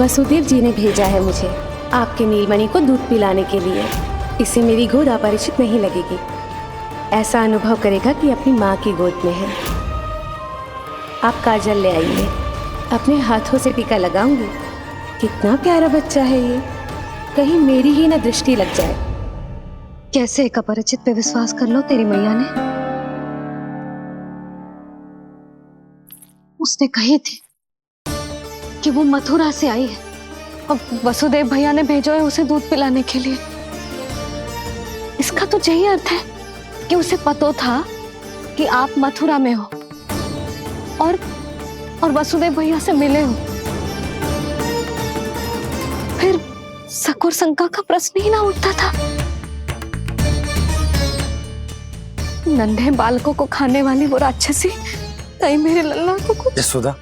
वसुदेव जी ने भेजा है मुझे आपके नीलमणि को दूध पिलाने के लिए। इसे मेरी गोद अपरिचित नहीं लगेगी। ऐसा अनुभव करेगा कि अपनी माँ की गोद में है। आप काजल ले आइए, अपने हाथों से टीका लगाऊंगी। कितना प्यारा बच्चा है ये, कहीं मेरी ही ना दृष्टि लग जाए। कैसे एक अपरिचित पे विश्वास कर लो तेरी मैया ने? उसने कही थी कि वो मथुरा से आई है और वसुदेव भैया ने भेजा है उसे दूध पिलाने के लिए। इसका तो यही अर्थ है कि उसे पता था कि आप मथुरा में हो और वसुदेव भैया से मिले हो। फिर शक और शंका का प्रश्न ही ना उठता था। नन्हे बालकों को खाने वाली वो राक्षसी कहीं मेरे लल्ला को कुछ। यशोदा,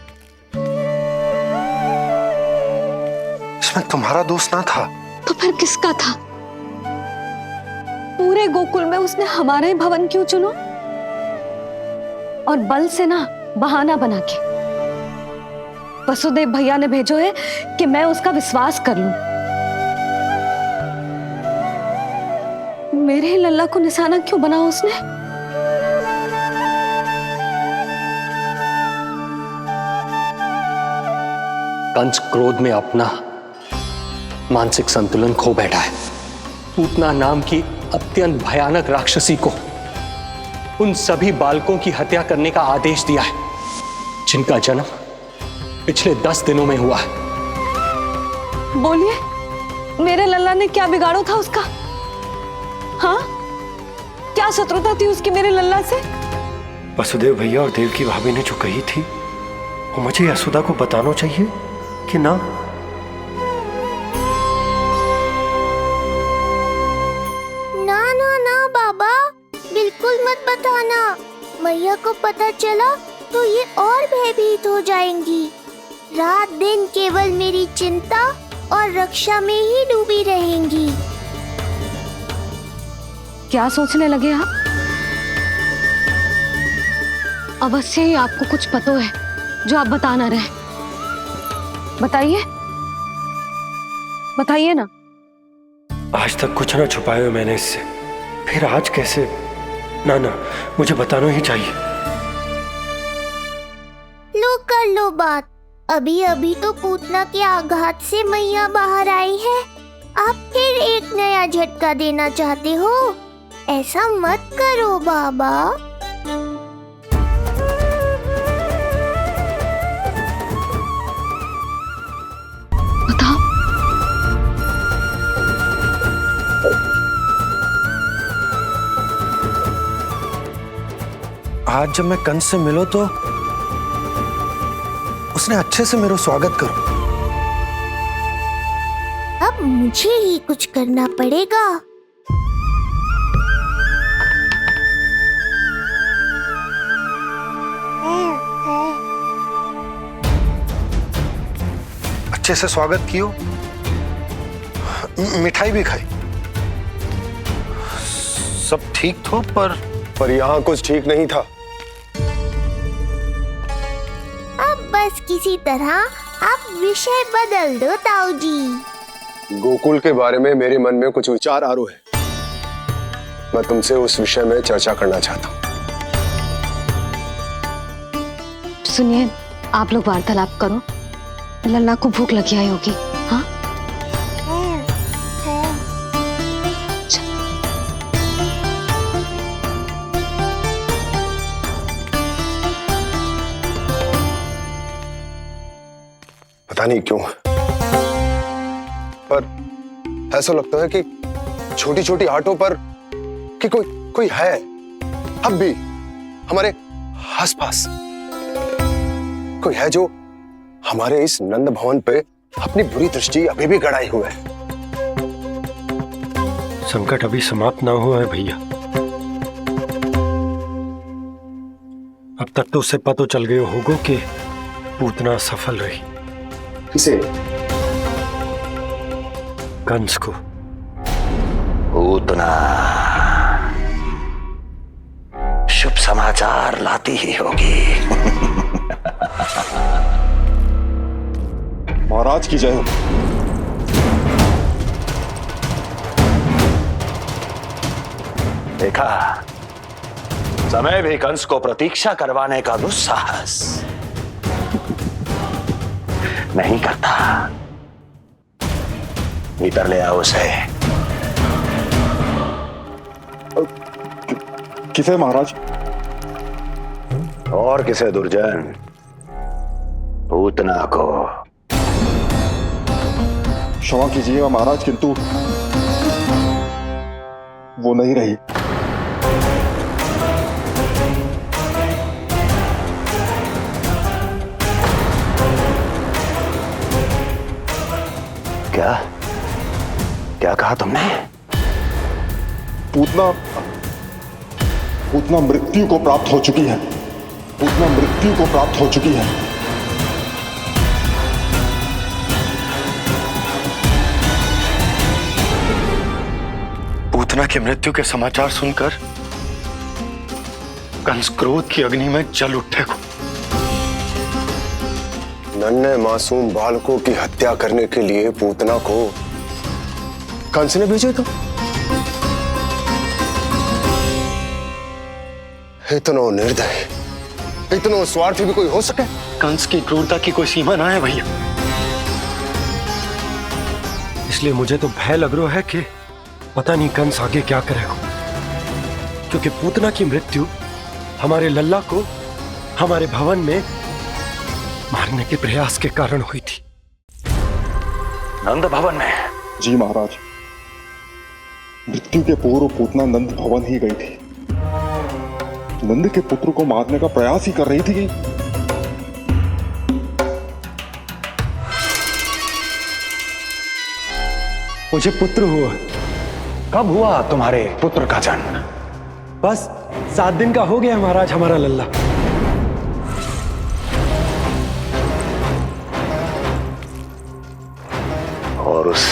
इसमें तुम्हारा दोष ना था। तो फिर किसका था? पूरे गोकुल में उसने हमारा ही भवन क्यों चुना? और बल से ना बहाना बना के वसुदेव भैया ने भेजो है कि मैं उसका विश्वास कर लूं। मेरे ही लल्ला को निशाना क्यों बनाया उसने? कंस क्रोध में अपना मानसिक संतुलन खो बैठा है। पूतना नाम की अत्यंत भयानक राक्षसी को उन सभी बालकों की हत्या करने का आदेश दिया है जिनका जन्म पिछले 10 दिनों में हुआ है। बोलिए, मेरे लल्ला ने क्या बिगाड़ो था उसका? हाँ, क्या शत्रुता थी उसकी मेरे लल्ला से? वसुदेव भैया और देव की भाभी ने जो कही थी वो मुझे यशोदा को बताना चाहिए कि ना? ना ना ना बाबा, बिल्कुल मत बताना। मैया को पता चला तो ये और भयभीत हो जाएंगी। रात दिन केवल मेरी चिंता और रक्षा में ही डूबी रहेंगी। क्या सोचने लगे आप? अवश्य ही आपको कुछ पता है जो आप बता ना रहे। बताइए, बताइए ना। आज तक कुछ ना छुपाया है मैंने इससे, फिर आज कैसे? ना ना, मुझे बताना ही चाहिए। लो कर लो बात। अभी अभी तो पूतना के आघात से मैया बाहर आई है। आप फिर एक नया झटका देना चाहते हो? ऐसा मत करो बाबा। बताओ। आज जब मैं कंस से मिलो तो उसने अच्छे से मेरा स्वागत करो। अब मुझे ही कुछ करना पड़ेगा। अच्छे से स्वागत कियो, मिठाई भी खाई, सब ठीक तो पर यहाँ कुछ ठीक नहीं था। अब बस किसी तरह आप विषय बदल दो ताऊ जी। गोकुल के बारे में मेरे मन में कुछ विचार आ रहे हैं। मैं तुमसे उस विषय में चर्चा करना चाहता हूँ। सुनिए, आप लोग वार्तालाप करो। लल्ला को भूख लगी आई होगी। हाँ, पता नहीं क्यों, पर ऐसा लगता है कि छोटी छोटी आटों पर कि कोई है अब भी हमारे आसपास। कोई है जो हमारे इस नंद भवन पे अपनी बुरी दृष्टि अभी भी गड़ाए हुए है। संकट अभी समाप्त ना हुआ है भैया। अब तक तो उसे पता चल गया होगा कि पूतना सफल रही। किसे? कंस को। पूतना शुभ समाचार लाती ही होगी। महाराज की जय हो। देखा, समय भी कंस को प्रतीक्षा करवाने का दुस्साहस नहीं करता। भीतर ले आओ उसे। किसे महाराज? और किसे दुर्जन? पूतना को। क्षमा कीजिएगा महाराज, किंतु वो नहीं रही। क्या क्या कहा तुमने? पूतना मृत्यु को प्राप्त हो चुकी है। पूतना मृत्यु को प्राप्त हो चुकी है। पूतना की मृत्यु के समाचार सुनकर कंस क्रोध की अग्नि में जल उठे को। नन्हे मासूम बालकों की हत्या करने के लिए पूतना को कंस ने भेजा था। इतना निर्दय, इतना स्वार्थी भी कोई हो सके? कंस की क्रूरता की कोई सीमा ना है भैया। इसलिए मुझे तो भय लग रहा है कि पता नहीं कंस आगे क्या करेगा, क्योंकि पूतना की मृत्यु हमारे लल्ला को हमारे भवन में मारने के प्रयास के कारण हुई थी। नंद भवन में? जी महाराज, मृत्यु के पूर्व पूतना नंद भवन ही गई थी। नंद के पुत्र को मारने का प्रयास ही कर रही थी। मुझे पुत्र हुआ। कब हुआ तुम्हारे पुत्र का जन्म? बस 7 दिन का हो गया महाराज हमारा लल्ला। और उस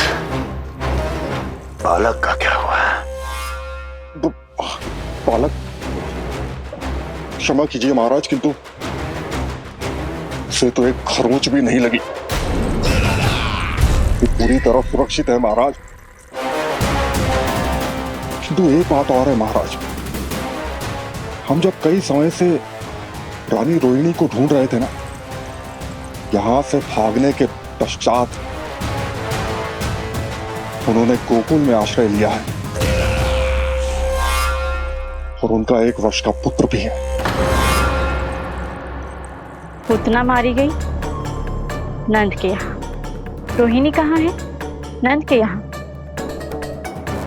बालक का क्या हुआ? बालक? क्षमा कीजिए महाराज, किंतु उसे तो एक खरोंच भी नहीं लगी। ये पूरी तरह सुरक्षित है महाराज। किंतु एक बात और है महाराज, हम जब कई समय से रानी रोहिणी को ढूंढ रहे थे ना, यहां से भागने के पश्चात उन्होंने गोकुल में आश्रय लिया है और उनका 1 वर्ष का पुत्र भी है। पूतना मारी गई नंद के यहाँ। रोहिणी कहाँ है? नंद के यहाँ।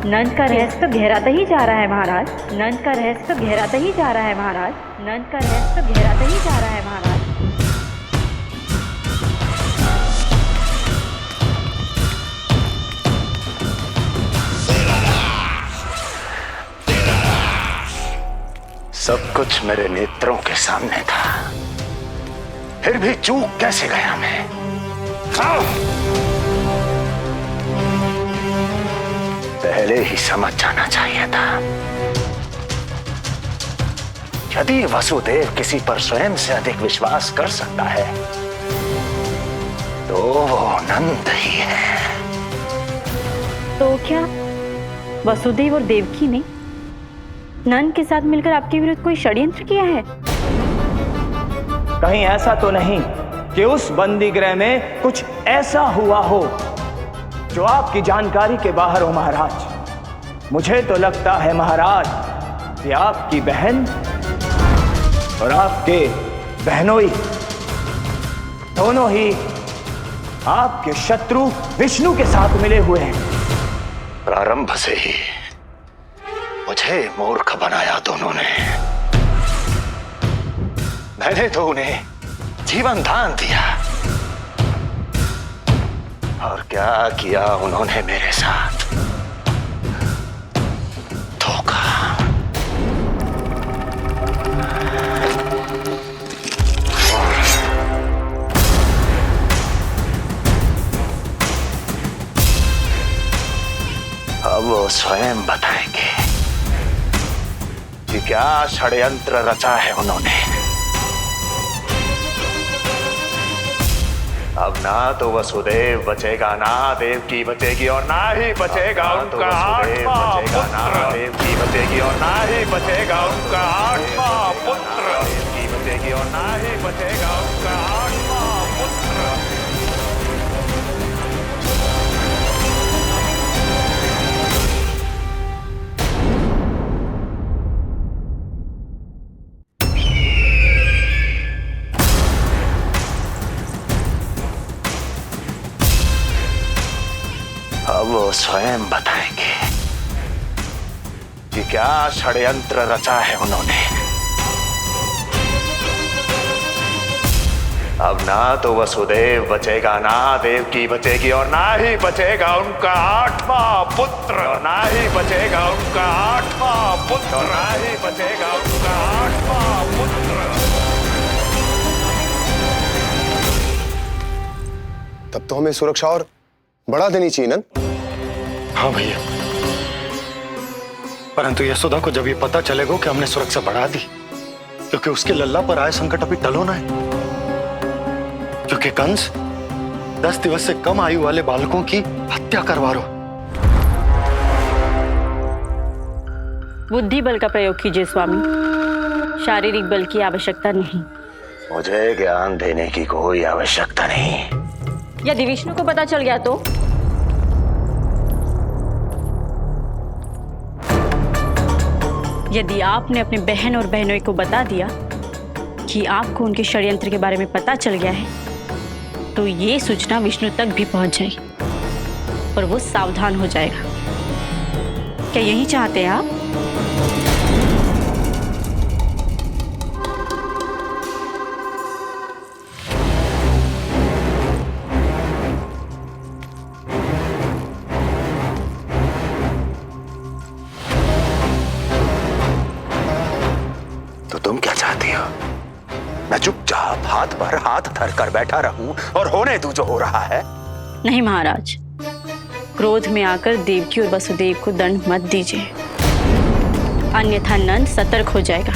नंद का रहस्य तो गहराता ही जा रहा है महाराज। नंद का रहस्य तो गहराता ही जा रहा है महाराज। नंद का रहस्य तो गहराता ही जा रहा है महाराज। सब कुछ मेरे नेत्रों के सामने था, फिर भी चूक कैसे गया मैं? पहले ही समझ जाना चाहिए था। यदि वसुदेव किसी पर स्वयं से अधिक विश्वास कर सकता है तो वो नंद ही है। तो क्या वसुदेव और देवकी ने नंद के साथ मिलकर आपके विरुद्ध कोई षड्यंत्र किया है? कहीं ऐसा तो नहीं कि उस बंदी गृह में कुछ ऐसा हुआ हो जो आपकी जानकारी के बाहर हो महाराज। मुझे तो लगता है महाराज कि आपकी बहन और आपके बहनोई दोनों ही आपके शत्रु विष्णु के साथ मिले हुए हैं। प्रारंभ से ही मुझे मूर्ख बनाया दोनों ने। मैंने तो उन्हें जीवन दान दिया, और क्या किया उन्होंने मेरे साथ? धोखा। अब वो स्वयं बताएंगे कि क्या षड्यंत्र रचा है उन्होंने। अब ना तो वसुदेव बचेगा, ना देवकी बचेगी, और ना ही बचेगा उनका आठवां पुत्र। ना देवकी बचेगी और ना ही बचेगा उनका आठवां पुत्र। देवकी बचेगी और ना ही बचेगा उनका आठवां पुत्र। अब वो स्वयं बताएंगे कि क्या षड्यंत्र रचा है उन्होंने। अब ना तो वसुदेव बचेगा, ना देवकी बचेगी, और ना ही बचेगा उनका आठवां पुत्र। ना ही बचेगा उनका आठवां पुत्र। ना ही बचेगा उनका आठवां पुत्र। तब तो हमें सुरक्षा और बढ़ा देनी चाहिए नंद। हाँ भैया, परंतु यशोदा को जब ये पता चलेगा कि हमने सुरक्षा बढ़ा दी, क्योंकि उसके लल्ला पर आए संकट अभी टलो ना है। क्योंकि कंस 10 दिवस से कम आयु वाले बालकों की हत्या करवा रहा। बुद्धि बल का प्रयोग कीजिए स्वामी, शारीरिक बल की आवश्यकता नहीं। मुझे ज्ञान देने की कोई आवश्यकता नहीं। यदि विष्णु को पता चल गया तो? यदि आपने अपनी बहन और बहनों को बता दिया कि आपको उनके षड्यंत्र के बारे में पता चल गया है, तो ये सूचना विष्णु तक भी पहुंच जाएगी और वो सावधान हो जाएगा। क्या यही चाहते हैं आप? तुम क्या चाहती हो? मैं चुपचाप हाथ पर हाथ धरकर बैठा रहूं और होने दूं जो हो रहा है? नहीं महाराज, क्रोध में आकर देवकी और वसुदेव को दंड मत दीजिए, अन्यथा नंद सतर्क हो जाएगा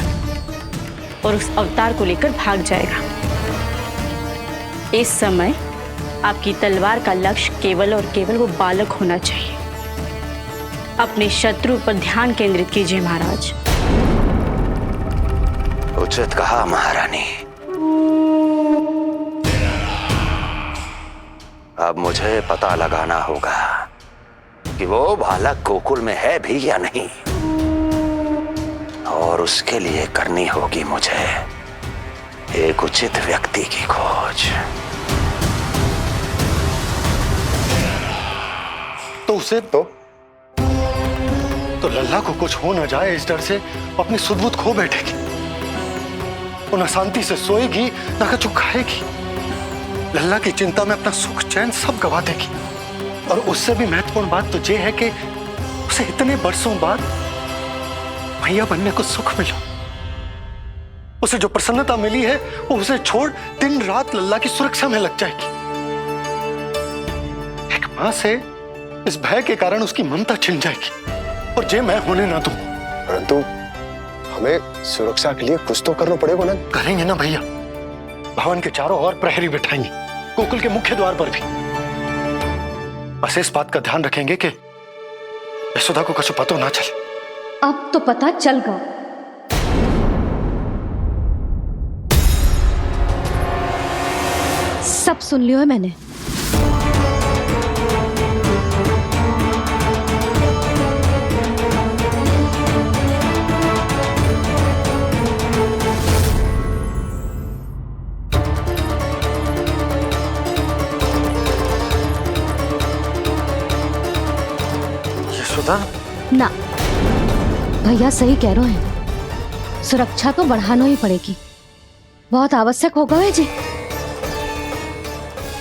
और उस अवतार को लेकर भाग जाएगा। इस समय आपकी तलवार का लक्ष्य केवल और केवल वो बालक होना चाहिए। अपने शत्रु पर ध्यान केंद्रित कीजिए महाराज। उचित कहा महारानी। अब मुझे पता लगाना होगा कि वो बालक गोकुल में है भी या नहीं, और उसके लिए करनी होगी मुझे एक उचित व्यक्ति की खोज। तो उसे तो लल्ला को कुछ हो ना जाए, इस डर से अपनी सुध-बुध खो बैठेगी। वो न शांति से सोएगी, न कुछ खाएगी। लल्ला की चिंता में अपना सुख चैन सब गवा देगी। और उससे भी महत्वपूर्ण बात तो ये है कि उसे इतने बरसों बाद भैया बनने को सुख मिला। उसे जो प्रसन्नता मिली है वो उसे छोड़ दिन रात लल्ला की सुरक्षा में लग जाएगी। एक मां से इस भय के कारण उसकी ममता छिन जाएगी, और जे मैं होने ना दूं। परंतु हमें सुरक्षा के लिए कुछ तो करना पड़ेगा ना। करेंगे ना भैया, भवन के चारों ओर प्रहरी बिठाएंगे, गोकुल के मुख्य द्वार पर भी। बस इस बात का ध्यान रखेंगे कि यशोदा को कुछ पता ना चले। अब तो पता चल गया। सब सुन लियो है मैंने। ना, भैया सही कह रहे हैं, सुरक्षा तो बढ़ाना ही पड़ेगी, बहुत आवश्यक होगा है जी।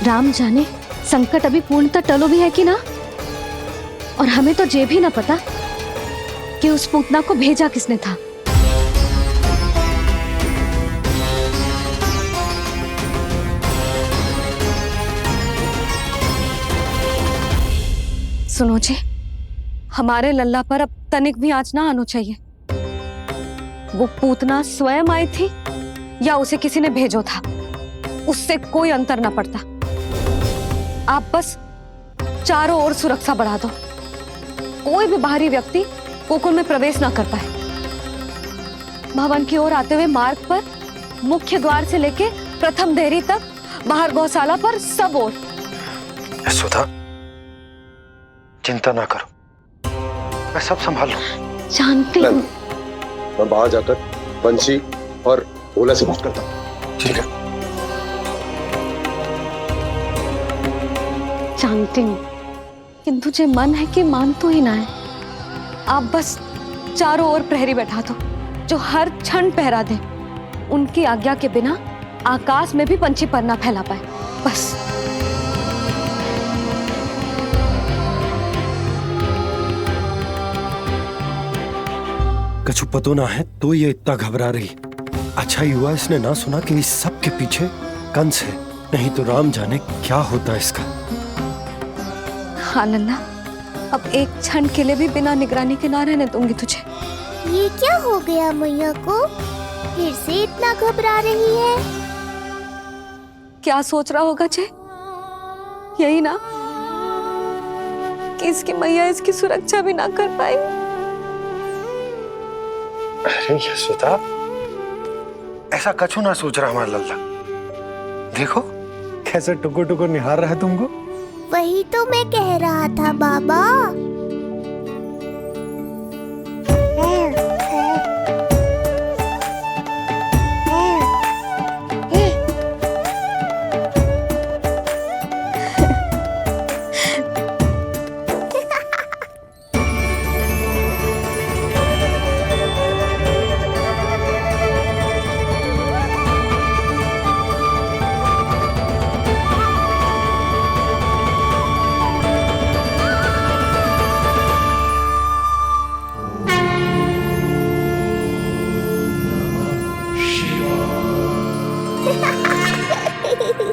राम जाने संकट अभी पूर्णतः टलो भी है कि ना, और हमें तो ये भी ना पता कि उस पूतना को भेजा किसने था। सुनो जी, हमारे लल्ला पर अब तनिक भी आंच ना आना चाहिए। वो पूतना स्वयं आई थी या उसे किसी ने भेजो था, उससे कोई अंतर ना पड़ता। आप बस चारों ओर सुरक्षा बढ़ा दो, कोई भी बाहरी व्यक्ति गोकुल में प्रवेश ना कर पाए। भवन की ओर आते हुए मार्ग पर मुख्य द्वार से लेके प्रथम देहरी तक, बाहर गौशाला पर, सब ओर। यशोदा, चिंता ना करो, मैं सब संभाल लूं। जानती हूँ। मैं बाहर जाकर बंसी और भोला से बात करता हूँ। ठीक है। जानती हूँ, किंतु जो मन है कि मान तो ही ना है। आप बस चारों ओर प्रहरी बैठा दो जो हर क्षण पहरा दे। उनकी आज्ञा के बिना आकाश में भी पंछी पर ना फैला पाए, बस। कछु पतो ना है तो ये इतना घबरा रही। अच्छा ही हुआ इसने ना सुना कि इस सब के पीछे कंस है, नहीं तो राम जाने क्या होता इसका। हाँ लल्ला, अब एक क्षण के लिए भी बिना निगरानी के ना रहने दूंगी तुझे। ये क्या हो गया मैया को? फिर से इतना घबरा रही है? क्या सोच रहा होगा चे? यही ना कि इसकी मैया इसकी सुरक्षा भी ना कर पाई। अरे यशोदा, ऐसा कछु ना सोच रहा हमारा लल्ला। देखो कैसे टुकुर टुकुर निहार रहा है तुमको। वही तो मैं कह रहा था बाबा।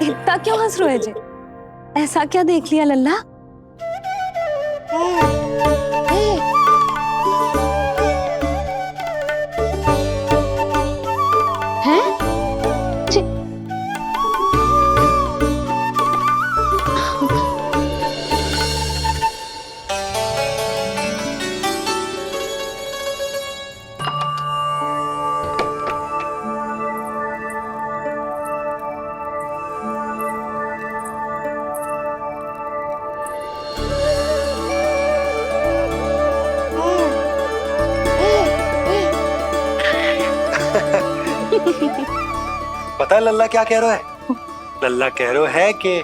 इतना क्यों हंस रहे जे? ऐसा क्या देख लिया लल्ला? हैं? पता है लल्ला क्या कह रहा है? लल्ला कह रहा है कि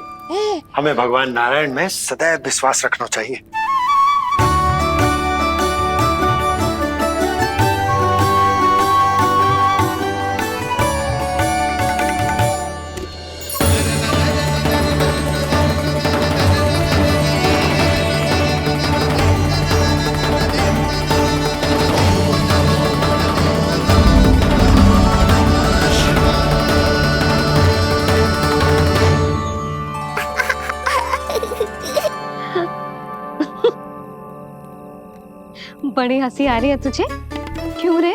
हमें भगवान नारायण में सदैव विश्वास रखना चाहिए। बड़ी हंसी आ रही है तुझे, क्यों रे?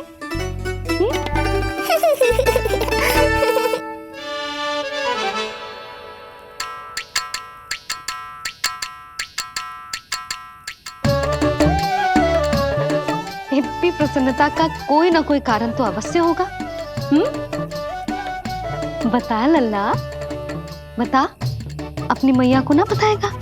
इतनी प्रसन्नता का कोई ना कोई कारण तो अवश्य होगा। बता लल्ला, बता, अपनी मैया को ना बताएगा?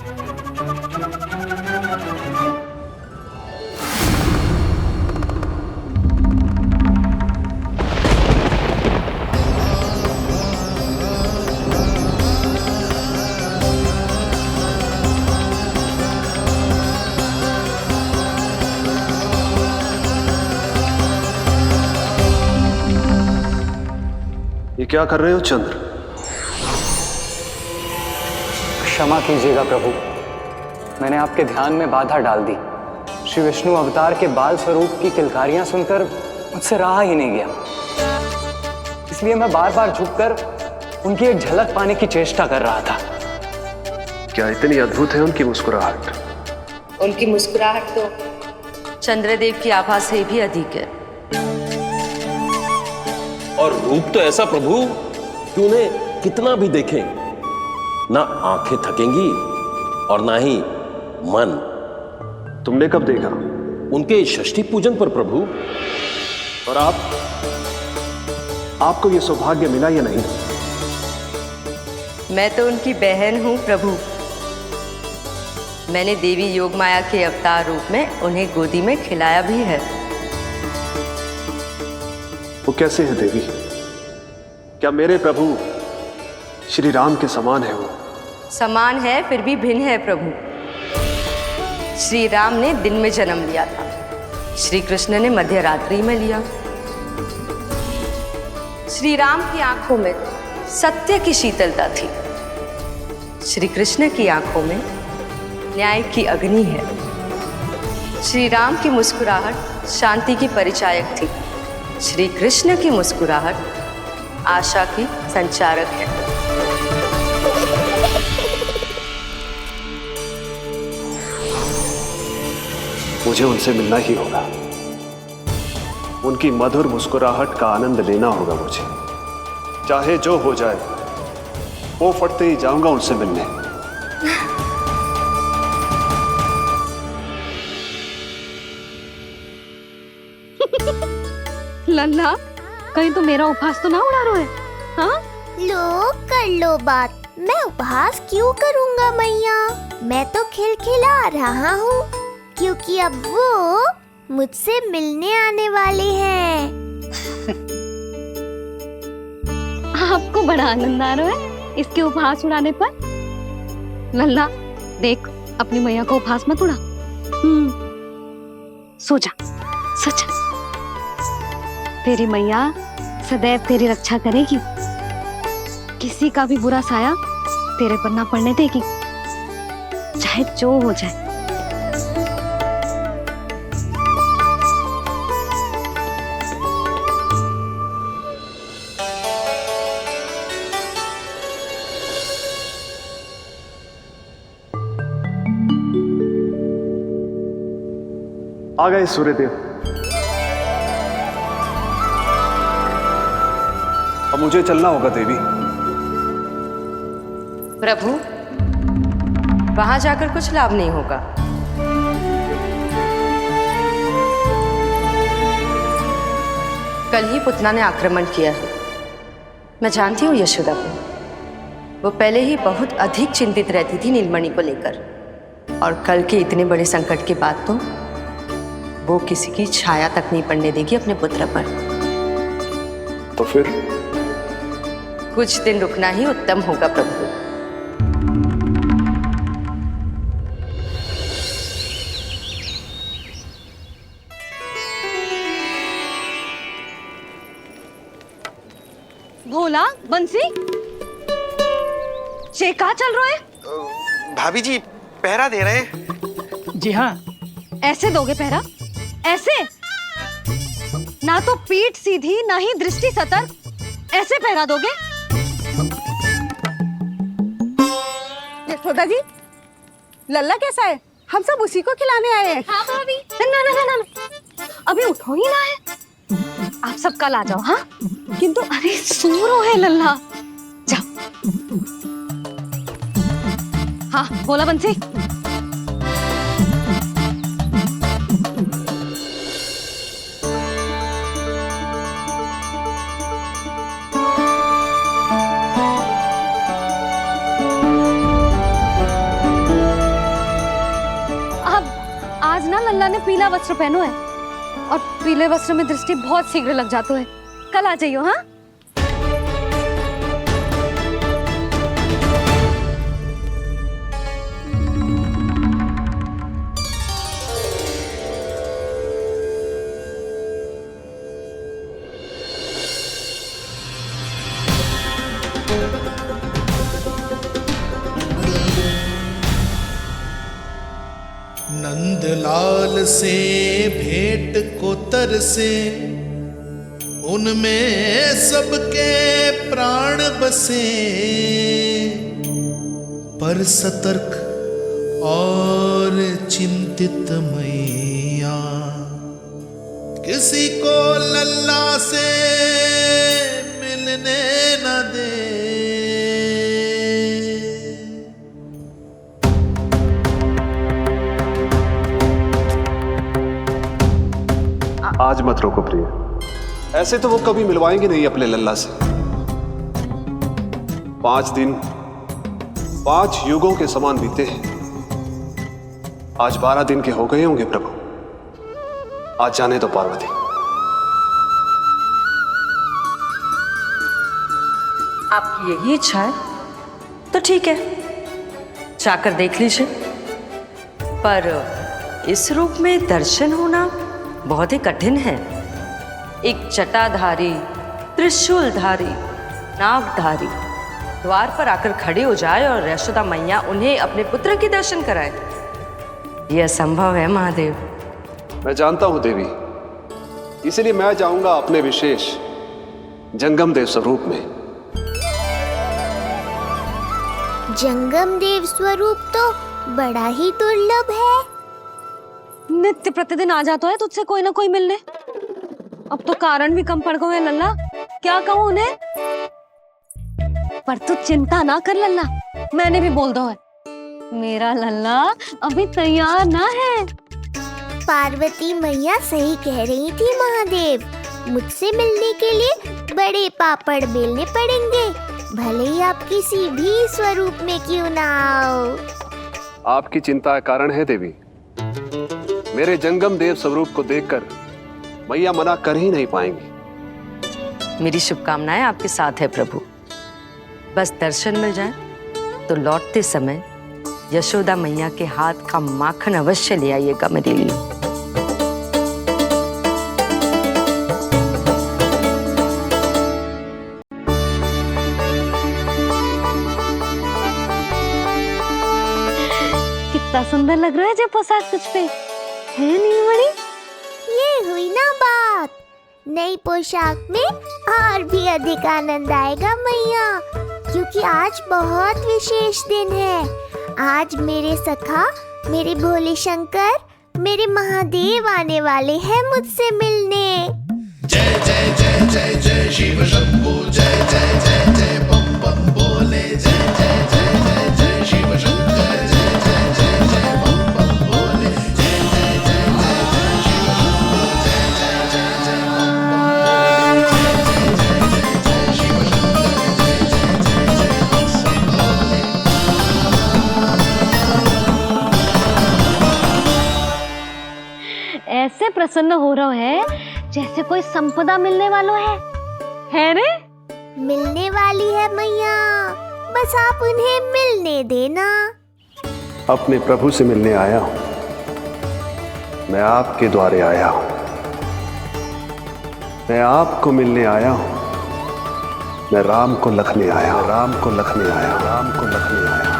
ये क्या कर रहे हो चंद्र? क्षमा कीजिएगा प्रभु, मैंने आपके ध्यान में बाधा डाल दी। श्री विष्णु अवतार के बाल स्वरूप की किलकारियां सुनकर मुझसे रहा ही नहीं गया, इसलिए मैं बार बार झुककर उनकी एक झलक पाने की चेष्टा कर रहा था। क्या इतनी अद्भुत है उनकी मुस्कुराहट? उनकी मुस्कुराहट तो चंद्रदेव की आभा से भी अधिक है। और रूप तो ऐसा प्रभु कि उन्हें कितना भी देखें ना आंखें थकेंगी और ना ही मन। तुमने कब देखा? उनके षष्ठी पूजन पर प्रभु। और आपको ये सौभाग्य मिला या नहीं? मैं तो उनकी बहन हूँ प्रभु। मैंने देवी योगमाया के अवतार रूप में उन्हें गोदी में खिलाया भी है। वो कैसे है देवी? क्या मेरे प्रभु श्री राम के समान है वो? समान है फिर भी भिन्न है प्रभु। श्री राम ने दिन में जन्म लिया था, श्री कृष्ण ने मध्य रात्रि में लिया। श्री राम की आंखों में सत्य की शीतलता थी, श्री कृष्ण की आंखों में न्याय की अग्नि है। श्री राम की मुस्कुराहट शांति की परिचायक थी, श्री कृष्ण की मुस्कुराहट आशा की संचारक है। मुझे उनसे मिलना ही होगा, उनकी मधुर मुस्कुराहट का आनंद लेना होगा मुझे। चाहे जो हो जाए, वो फटते ही जाऊंगा उनसे मिलने। लल्ला, कहीं तो मेरा उपहास तो ना उड़ा रहे? हाँ? लो कर लो बात, मैं उपहास क्यों करूँगा मैया? मैं तो खिलखिला रहा हूँ क्योंकि अब वो मुझसे मिलने आने वाले हैं। आपको बड़ा आनंद आ रहा है इसके उपहास उड़ाने पर? लल्ला देख, अपनी मैया को उपहास मत उड़ा। सो जा, सो जा। तेरी मैया सदैव तेरी रक्षा करेगी, किसी का भी बुरा साया तेरे पर ना पड़ने देगी, चाहे जो हो जाए। आ गए सूर्यदेव। अब मुझे चलना होगा देवी। प्रभु, वहां जाकर कुछ लाभ नहीं होगा। कल ही पुतना ने आक्रमण किया है। मैं जानती हूँ यशोदा को, वो पहले ही बहुत अधिक चिंतित रहती थी नीलमणि को लेकर, और कल के इतने बड़े संकट के बाद तो वो किसी की छाया तक नहीं पड़ने देगी अपने पुत्र पर। तो फिर कुछ दिन रुकना ही उत्तम होगा प्रभु। भोला, बंसी, ये कहाँ चल रहा है? भाभी जी पहरा दे रहे हैं। जी हाँ। ऐसे दोगे पहरा? ऐसे? ना तो पीठ सीधी ना ही दृष्टि सतर्क, ऐसे पहरा दोगे? यशोदा जी, लल्ला कैसा है? हम सब उसी को खिलाने आए हैं। हाँ भाभी। ना ना ना ना, अभी उठो ही ना है। आप सब कल आ जाओ। हाँ, किंतु अरे सूरो है लल्ला। जाओ। हाँ बोला बंसी। आज ना लल्ला ने पीला वस्त्र पहनो है, और पीले वस्त्र में दृष्टि बहुत शीघ्र लग जाती है। कल आ जाइयो। हाँ, नंदलाल से भेंट को तरसे, उनमें सबके प्राण बसे, पर सतर्क और चिंतित मैया किसी को लल्ला से मिलने न दे। आज मत रोको प्रिय, ऐसे तो वो कभी मिलवाएंगे नहीं अपने लल्ला से। 5 दिन 5 युगों के समान बीते हैं, आज 12 दिन के हो गए होंगे प्रभु। आज जाने दो पार्वती। आपकी यही इच्छा है तो ठीक है, जाकर देख लीजिए। पर इस रूप में दर्शन होना बहुत ही कठिन है। एक जटाधारी, त्रिशूलधारी, नागधारी द्वार पर आकर खड़े हो जाए और यशोदा मैया उन्हें अपने पुत्र के दर्शन कराए, यह असंभव है महादेव। मैं जानता हूं देवी, इसलिए मैं जाऊंगा अपने विशेष जंगम देव स्वरूप में। जंगम देव स्वरूप तो बड़ा ही दुर्लभ है। नित्य प्रतिदिन आ जाता है तुझसे कोई ना कोई मिलने। अब तो कारण भी कम पड़ गए हैं लल्ला, क्या कहूँ उन्हें। पर तू चिंता ना कर लल्ला, मैंने भी बोल दो है, मेरा लल्ला अभी तैयार ना है। पार्वती मैया सही कह रही थी महादेव, मुझसे मिलने के लिए बड़े पापड़ बेलने पड़ेंगे, भले ही आप किसी भी स्वरूप में क्यों ना आओ। आपकी चिंता का कारण है देवी, मेरे जंगम देव स्वरूप को देखकर मैया मना कर ही नहीं पाएंगी। मेरी शुभकामनाएं आपके साथ है प्रभु। बस दर्शन मिल जाए तो लौटते समय यशोदा मैया के हाथ का माखन अवश्य ले आइएगा मेरे लिए। कितना सुंदर लग रहा है जो पोशाक तुझ पे है नीलमणि। ये हुई ना बात, नई पोशाक में और भी अधिक आनंद आएगा मैया, क्योंकि आज बहुत विशेष दिन है। आज मेरे सखा, मेरे भोले शंकर, मेरे महादेव आने वाले हैं मुझसे मिलने। जय जय जय जय जय शिव शंभू, जय जय जय जय बम बम बोले, जय जय जय जय जय शिव शंकर, जय जय जय जय बम बम बोले, जय जय जय जय जय शिव शंभू, जय जय जय जय बम बम बोले, जय जय जय जय शिव शंकर, जय जय जय बम बम बोले। ऐसे प्रसन्न हो रहा है जैसे कोई संपदा मिलने वाला है रे? मिलने वाली है मैया, बस आप उन्हें मिलने देना। अपने प्रभु से मिलने आया हूं, मैं आपके द्वारे आया हूं, मैं आपको मिलने आया हूं, मैं राम को लखने आया हूं, राम को लखने आया हूं, राम को लखने आया हूं।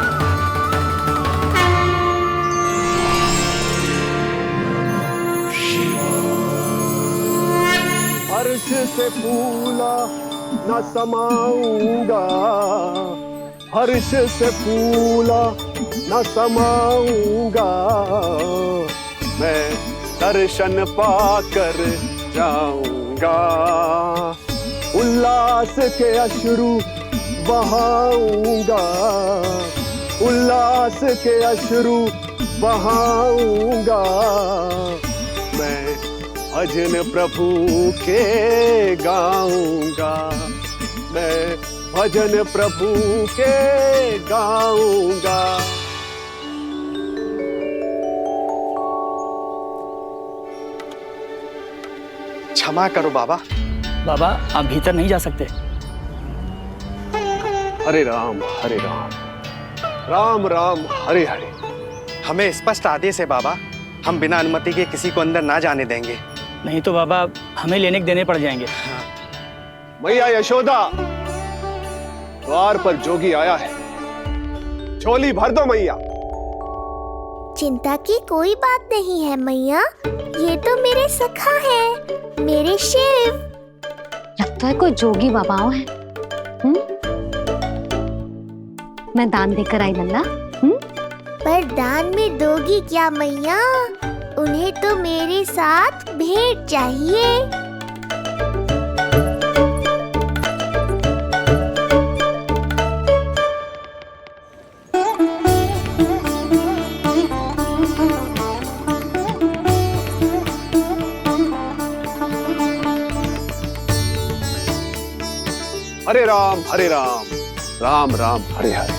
हर्ष से फूला न समाऊंगा, हर्ष से फूला न समाऊंगा, मैं दर्शन पाकर जाऊंगा, उल्लास के अश्रु बहाऊंगा, उल्लास के अश्रु बहाऊंगा, मैं भजन प्रभु के गाऊंगा, मैं भजन प्रभु के गाऊंगा। क्षमा करो बाबा। बाबा आप भीतर नहीं जा सकते। हरे राम हरे राम, राम राम हरे हरे। हमें स्पष्ट आदेश है बाबा, हम बिना अनुमति के किसी को अंदर ना जाने देंगे। नहीं तो बाबा हमें लेने के देने पड़ जाएंगे। मैया यशोदा, द्वार पर जोगी आया है, झोली भर दो मैया। चिंता की कोई बात नहीं है मैया, ये तो मेरे सखा है, मेरे शिव। लगता है कोई जोगी बाबाओं है। मैं दान देकर आई लल्ला। पर दान में दोगी क्या मैया, उन्हें तो मेरे साथ भेंट चाहिए। राम राम राम हरे हरे।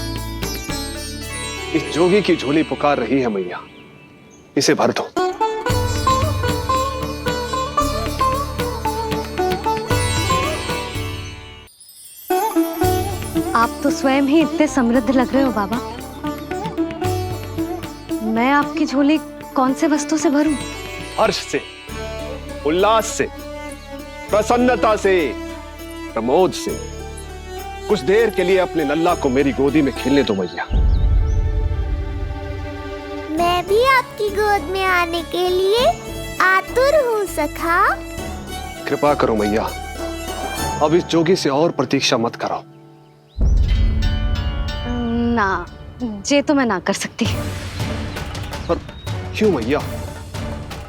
इस जोगी की झोली पुकार रही है मैया, इसे भर दो। आप तो स्वयं ही इतने समृद्ध लग रहे हो बाबा। मैं आपकी झोली कौन से वस्तु से भरूं? हर्ष से, उल्लास से, प्रसन्नता से, प्रमोद से। कुछ देर के लिए अपने लल्ला को मेरी गोदी में खेलने दो मैया। मैं भी आपकी गोद में आने के लिए आतुर हूँ सखा। कृपा करो मैया, अब इस जोगी से और प्रतीक्षा मत कराओ। ना, ये तो मैं ना कर सकती। पर क्यों मैया?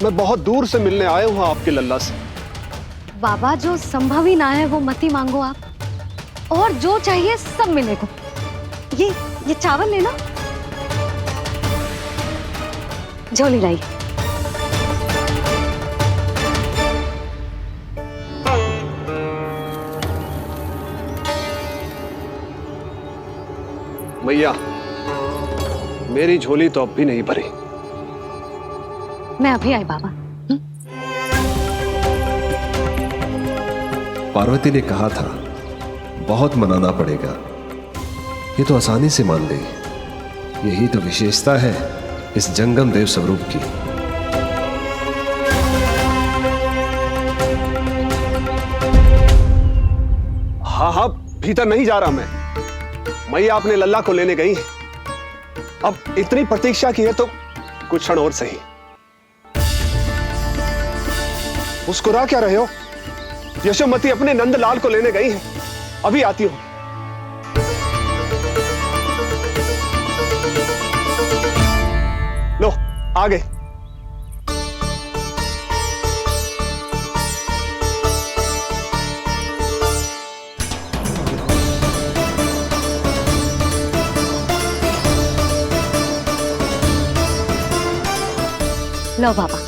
मैं बहुत दूर से मिलने आया हूँ आपके लल्ला से। बाबा, जो संभव ही ना है वो मत ही मांगो आप, और जो चाहिए सब मिलेगा। ये चावल लेना, झोली लाई। मैया, मेरी झोली तो अब भी नहीं भरी। मैं अभी आई बाबा। पार्वती ने कहा था बहुत मनाना पड़ेगा, ये तो आसानी से मान गई। यही तो विशेषता है इस जंगम देव स्वरूप की। हाँ, भीतर नहीं जा रहा मैं। मैया अपने लल्ला को लेने गई है। अब इतनी प्रतीक्षा की है तो कुछ क्षण और सही। मुस्कुरा क्या रहे हो? यशोमती अपने नंदलाल को लेने गई है, अभी आती हूं। लो, आ गए। लो बाबा।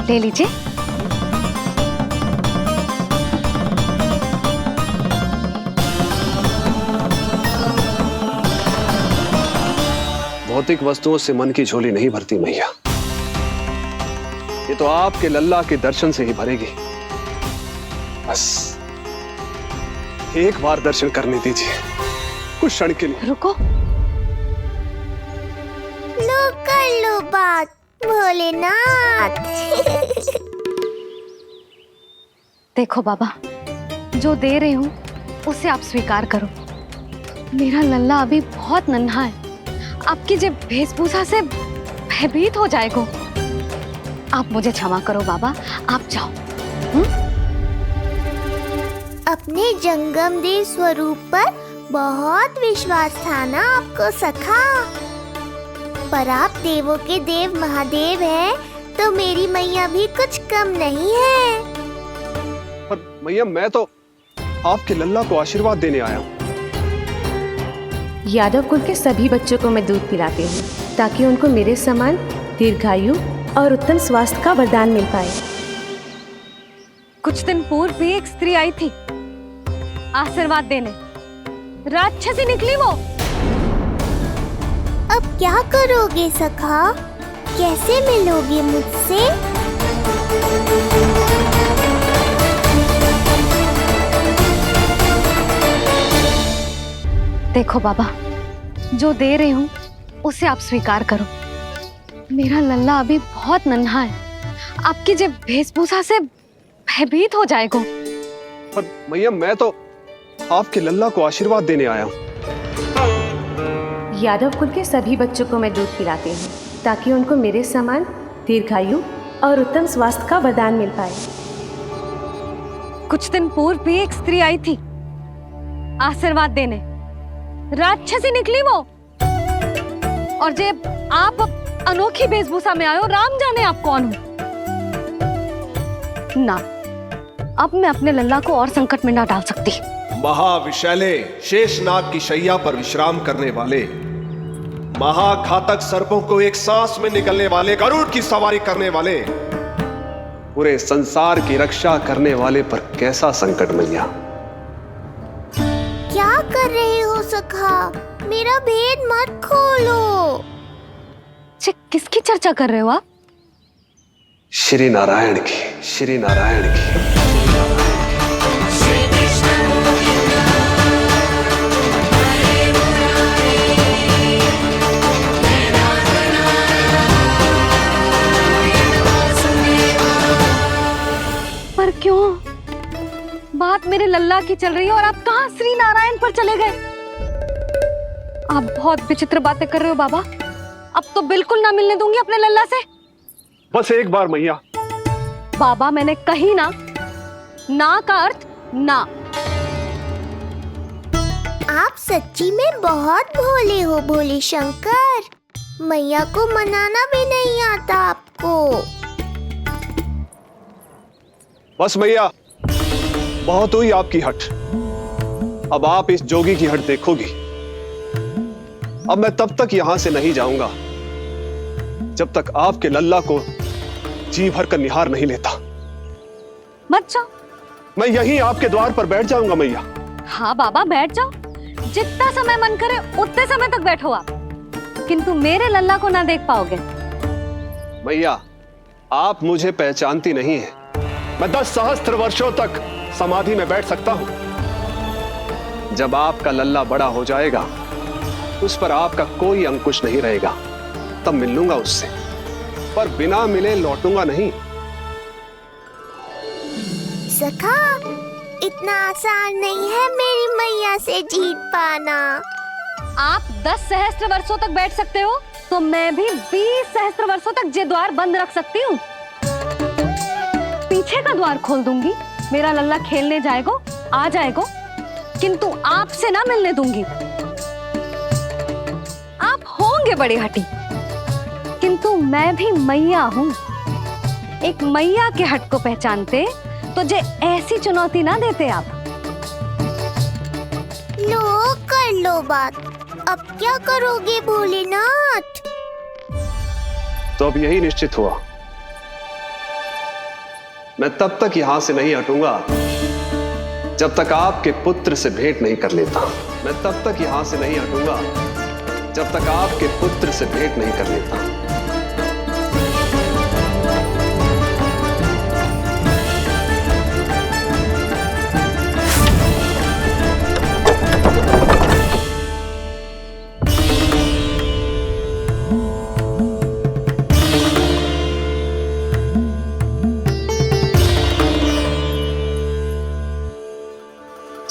ले लीजिए। भौतिक वस्तुओं से मन की झोली नहीं भरती मैया, ये तो आपके लल्ला के दर्शन से ही भरेगी। बस एक बार दर्शन करने दीजिए, कुछ क्षण के लिए। रुको। लो कर लो बात भोलेनाथ। देखो बाबा, जो दे रही हूं उसे आप स्वीकार करो। मेरा लल्ला अभी बहुत नन्हा है, आपकी जब वेशभूषा से भयभीत हो जाएगा। आप मुझे क्षमा करो बाबा, आप जाओ। अपने जंगम देव स्वरूप पर बहुत विश्वास था ना आपको सखा। पर आप देवों के देव महादेव हैं, तो मेरी मैया भी कुछ कम नहीं है। पर मैया, मैं तो आपके लल्ला को आशीर्वाद देने आया हूँ। यादव कुल के सभी बच्चों को मैं दूध पिलाती हूँ, ताकि उनको मेरे समान दीर्घायु और उत्तम स्वास्थ्य का वरदान मिल पाए। कुछ दिन पूर्व भी एक स्त्री आई थी आशीर्वाद देने, राक्षसी निकली वो। अब क्या करोगे सखा? कैसे मिलोगे मुझसे? देखो बाबा, जो दे रही हूं उसे आप स्वीकार करो। मेरा लल्ला अभी बहुत नन्हा है, आपकी जब वेशभूषा से भयभीत हो जाएगा। पर मैया, मैं तो आपके लल्ला को आशीर्वाद देने आया हूँ। यादव कुल के सभी बच्चों को मैं दूध पिलाती हूँ, ताकि उनको मेरे समान दीर्घायु और उत्तम स्वास्थ्य का वरदान मिल पाए। कुछ दिन पूर्व भी एक स्त्री आई थी आशीर्वाद देने, राक्षसी निकली वो। और जब आप अनोखी वेशभूषा में आए हो, राम जाने आप कौन हो। ना, अब मैं अपने लल्ला को और संकट में ना डाल सकती। महाविशैले शेषनाग की शैया पर विश्राम करने वाले, महाघातक सर्पों को एक सांस में निकलने वाले, गरुड़ की सवारी करने वाले पूरे संसार की रक्षा करने वाले पर कैसा संकट मैया। क्या कर रहे हो सखा? मेरा भेद मत खोलो। किसकी चर्चा कर रहे हो आप? श्री नारायण की, श्री नारायण की। पर क्यों? बात मेरे लल्ला की चल रही है और आप कहाँ श्री नारायण पर चले गए? आप बहुत विचित्र बातें कर रहे हो बाबा। अब तो बिल्कुल ना मिलने दूंगी अपने लल्ला से। बस एक बार मैया। बाबा मैंने कही ना, ना का अर्थ ना। आप सच्ची में बहुत भोले हो भोले शंकर। मैया को मनाना भी नहीं आता आपको। बस मैया, बहुत हुई आपकी हट। अब आप इस जोगी की हट देखोगी। अब मैं तब तक यहां से नहीं जाऊंगा जब तक आपके लल्ला को जी भर कर निहार नहीं लेता। मत जाओ। मैं यहीं आपके द्वार पर बैठ जाऊंगा मैया। हाँ बाबा बैठ जाओ, जितना समय मन करे उतने समय तक बैठो आप, किंतु मेरे लल्ला को ना देख पाओगे। मैया, आप मुझे पहचानती नहीं है। मैं 10 सहस्त्र वर्षों तक समाधि में बैठ सकता हूं। जब आपका लल्ला बड़ा हो जाएगा, उस पर आपका कोई अंकुश नहीं रहेगा, तब मिल लूंगा उससे, पर बिना मिले लौटूंगा नहीं। सखा, इतना आसान नहीं है मेरी मैया से जीत पाना। आप 10 सहस्त्र वर्षों तक बैठ सकते हो, तो मैं भी 20 सहस्त्र वर्षों तक ये द्वार बंद रख सकती हूँ। पीछे का द्वार खोल दूंगी, मेरा लल्ला खेलने जाएगो, आ जाएगो, किंतु आपसे ना मिलने दूंगी। आप होंगे बड़े हठी, किंतु मैं भी मैया हूँ। एक मैया के हट को पहचानते तो जे ऐसी चुनौती ना देते आप। लो कर लो बात। अब क्या करोगे भोलेनाथ? तो अब यही निश्चित हुआ, मैं तब तक यहां से नहीं हटूंगा जब तक आपके पुत्र से भेंट नहीं कर लेता। मैं तब तक यहां से नहीं हटूंगा जब तक आपके पुत्र से भेंट नहीं कर लेता।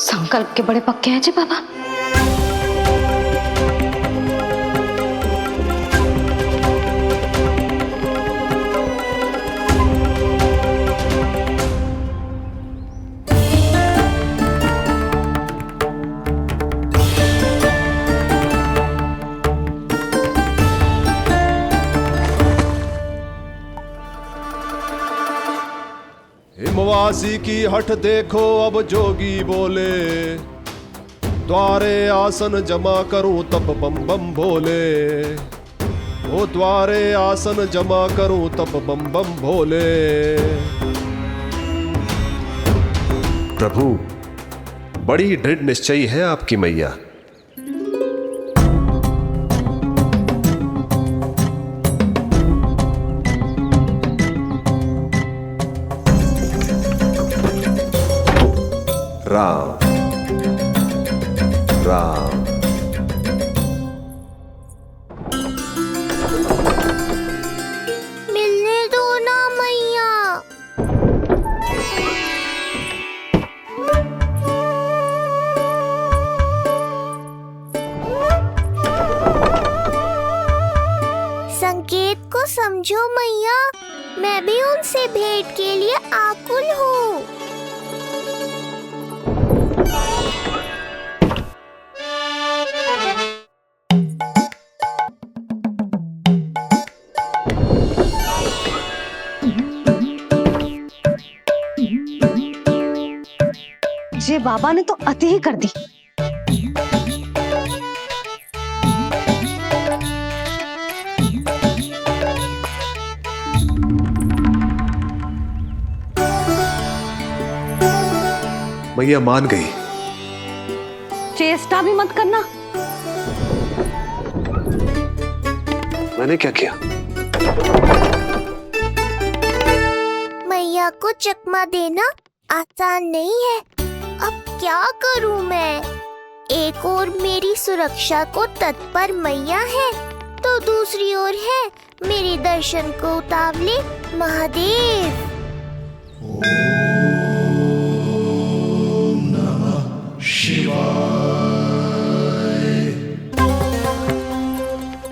संकल्प के बड़े पक्के हैं जी बाबा। हिमवासी की हठ देखो अब जोगी बोले, द्वारे आसन जमा करूं तब बम बम भोले। ओ द्वारे आसन जमा करूं तब बम बम भोले। प्रभु, बड़ी दृढ़ निश्चयी है आपकी मैया। राम राम। मिलने दो ना मैया। संकेत को समझो मैया, मैं भी उनसे भेंट के लिए आकुल हूँ। ये बाबा ने तो अति ही कर दी। मैया मान गई। चेष्टा भी मत करना। मैंने क्या किया? मैया को चकमा देना आसान नहीं है। अब क्या करूं मैं? एक ओर मेरी सुरक्षा को तत्पर मैया है, तो दूसरी ओर है मेरे दर्शन को उतावले महादेव।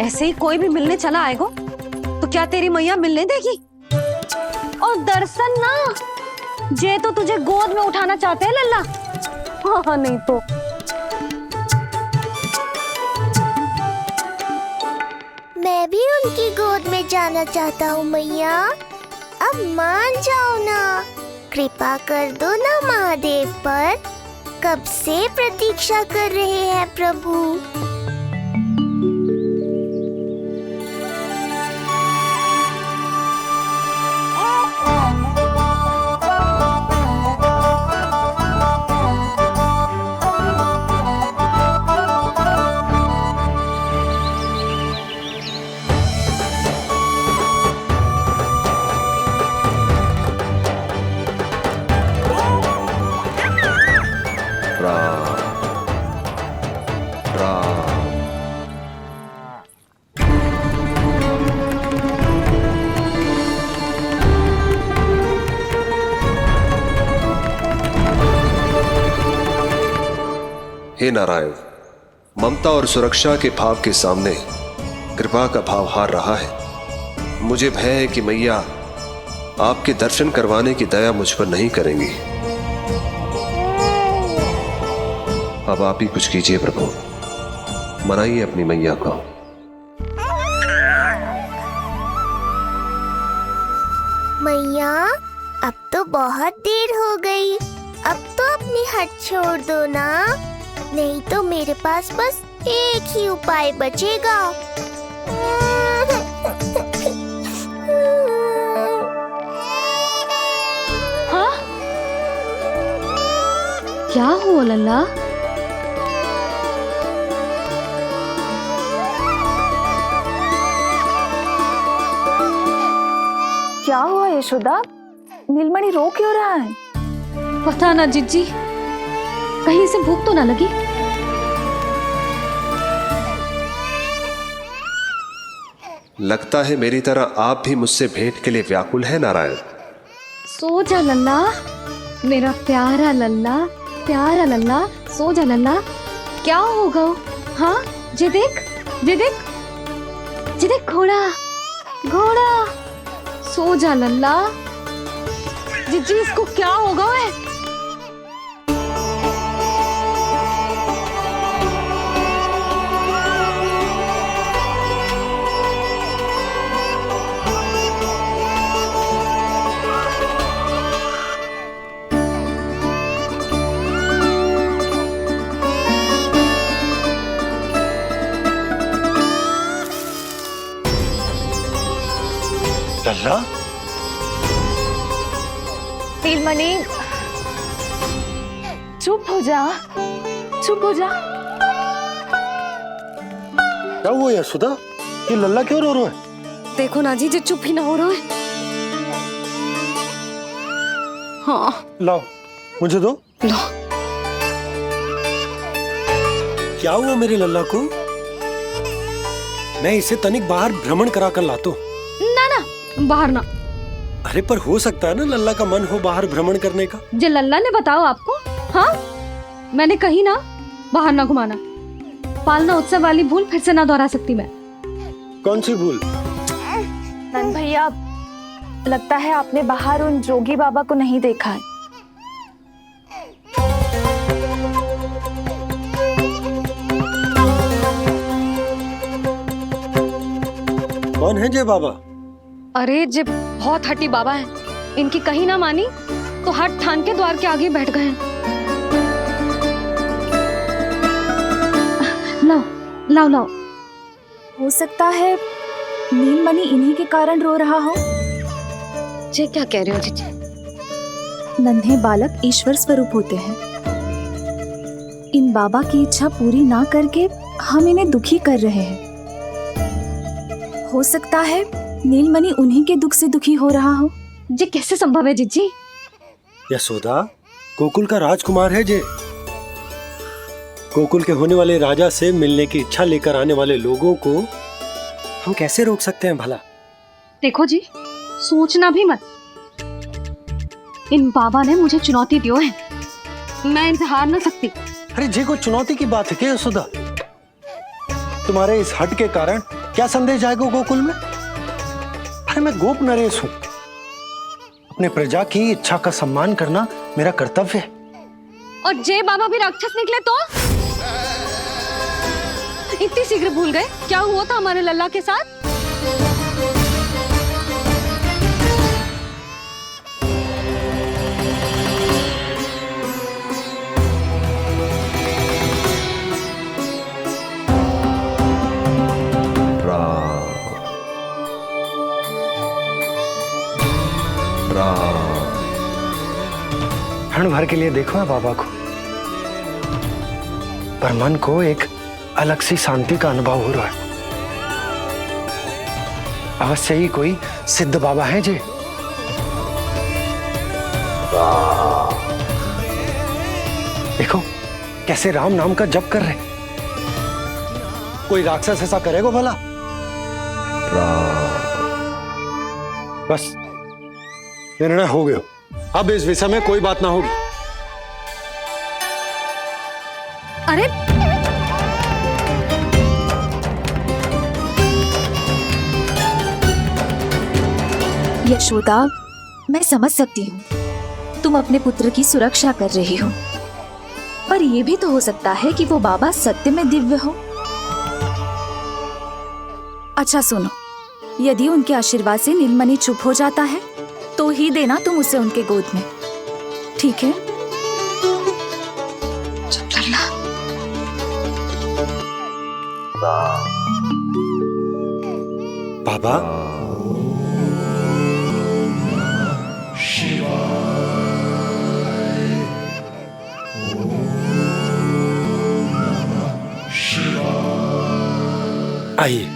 ऐसे ही कोई भी मिलने चला आएगा तो क्या तेरी मैया मिलने देगी? और दर्शन ना, जे तो तुझे गोद में उठाना चाहते हैं लल्ला। हाँ नहीं तो मैं भी उनकी गोद में जाना चाहता हूँ मैया। अब मान जाओ ना, कृपा कर दो ना महादेव पर। कब से प्रतीक्षा कर रहे हैं प्रभु। हे नारायण, ममता और सुरक्षा के भाव के सामने कृपा का भाव हार रहा है। मुझे भय है कि मैया आपके दर्शन करवाने की दया मुझ पर नहीं करेंगी। अब आप ही कुछ कीजिए प्रभु, मनाइए अपनी मैया को। मैया अब तो बहुत देर हो गई। अब तो अपनी हट छोड़ दो ना, नहीं तो मेरे पास बस एक ही उपाय बचेगा। हाँ? क्या हुआ लल्ला? क्या हुआ यशोदा? नीलमणि रो क्यों रहा है? पता ना जीजी, कहीं से भूख तो ना लगी। लगता है मेरी तरह आप भी मुझसे भेंट के लिए व्याकुल है नारायण। सो जा लल्ला, मेरा प्यारा लल्ला, प्यारा लल्ला, सो जा लल्ला। क्या होगा? हाँ जे देख, जे देख, जे देख, घोड़ा, घोड़ा। सो जा लल्ला। जीजी इसको क्या होगा? है लल्ला, नीलमणि चुप हो जा, चुप हो जा। क्या हुआ यशोदा? ये लल्ला क्यों रो रहा है? देखो ना जी, चुप ही ना हो रहा है। हाँ लाओ, मुझे दो। लो। क्या हुआ मेरे लल्ला को? मैं इसे तनिक बाहर भ्रमण करा कर लाता हूँ। ना ना, बाहर ना। अरे पर हो सकता है ना लल्ला का मन हो बाहर भ्रमण करने का। जे लल्ला ने बताओ आपको? हाँ, मैंने कही ना बाहर ना घुमाना। पालना उत्सव वाली भूल फिर से ना दोहरा सकती मैं। कौन सी भूल? नंद भैया, लगता है आपने बाहर उन जोगी बाबा को नहीं देखा है। कौन है जय बाबा? अरे जे बहुत हट्टी बाबा है, इनकी कहीं ना मानी तो हट ठान के द्वार के आगे बैठ गए। लाओ लाओ लाओ। हो सकता है नीलमणि इन्हीं के कारण रो रहा हो। जे क्या कह रहे हो जीजी? नन्हे बालक ईश्वर स्वरूप होते हैं। इन बाबा की इच्छा पूरी ना करके हम इन्हें दुखी कर रहे हैं। हो सकता है नीलमणि उन्हीं के दुख से दुखी हो रहा हो। जी कैसे संभव है जीजी? यशोदा, गोकुल का राजकुमार है जे। गोकुल के होने वाले राजा से मिलने की इच्छा लेकर आने वाले लोगों को हम कैसे रोक सकते हैं भला? देखो जी, सोचना भी मत। इन बाबा ने मुझे चुनौती दियो है, मैं इनसे हार ना सकती। अरे जी, कोई चुनौती की बात है क्या यशोदा? तुम्हारे इस हट के कारण क्या संदेश जाएगा गोकुल में? अरे मैं गोप नरेश हूं, अपने प्रजा की इच्छा का सम्मान करना मेरा कर्तव्य है। और जे बाबा भी राक्षस निकले तो? इतनी शीघ्र भूल गए क्या हुआ था हमारे लल्ला के साथ? क्षण भर के लिए देखो है बाबा को, पर मन को एक अलग सी शांति का अनुभव हो रहा है। अवश्य ही कोई सिद्ध बाबा हैं जी। देखो कैसे राम नाम का जप कर रहे। कोई राक्षस ऐसा करेगा भला? बस निर्णय हो गया, अब इस विषय में कोई बात ना होगी। अरे यशोदा, मैं समझ सकती हूँ तुम अपने पुत्र की सुरक्षा कर रही हो, पर यह भी तो हो सकता है कि वो बाबा सत्य में दिव्य हो। अच्छा सुनो, यदि उनके आशीर्वाद से नीलमणि चुप हो जाता है तो ही देना तुम उसे उनके गोद में, ठीक है? चुप करना। बाबा, आइए।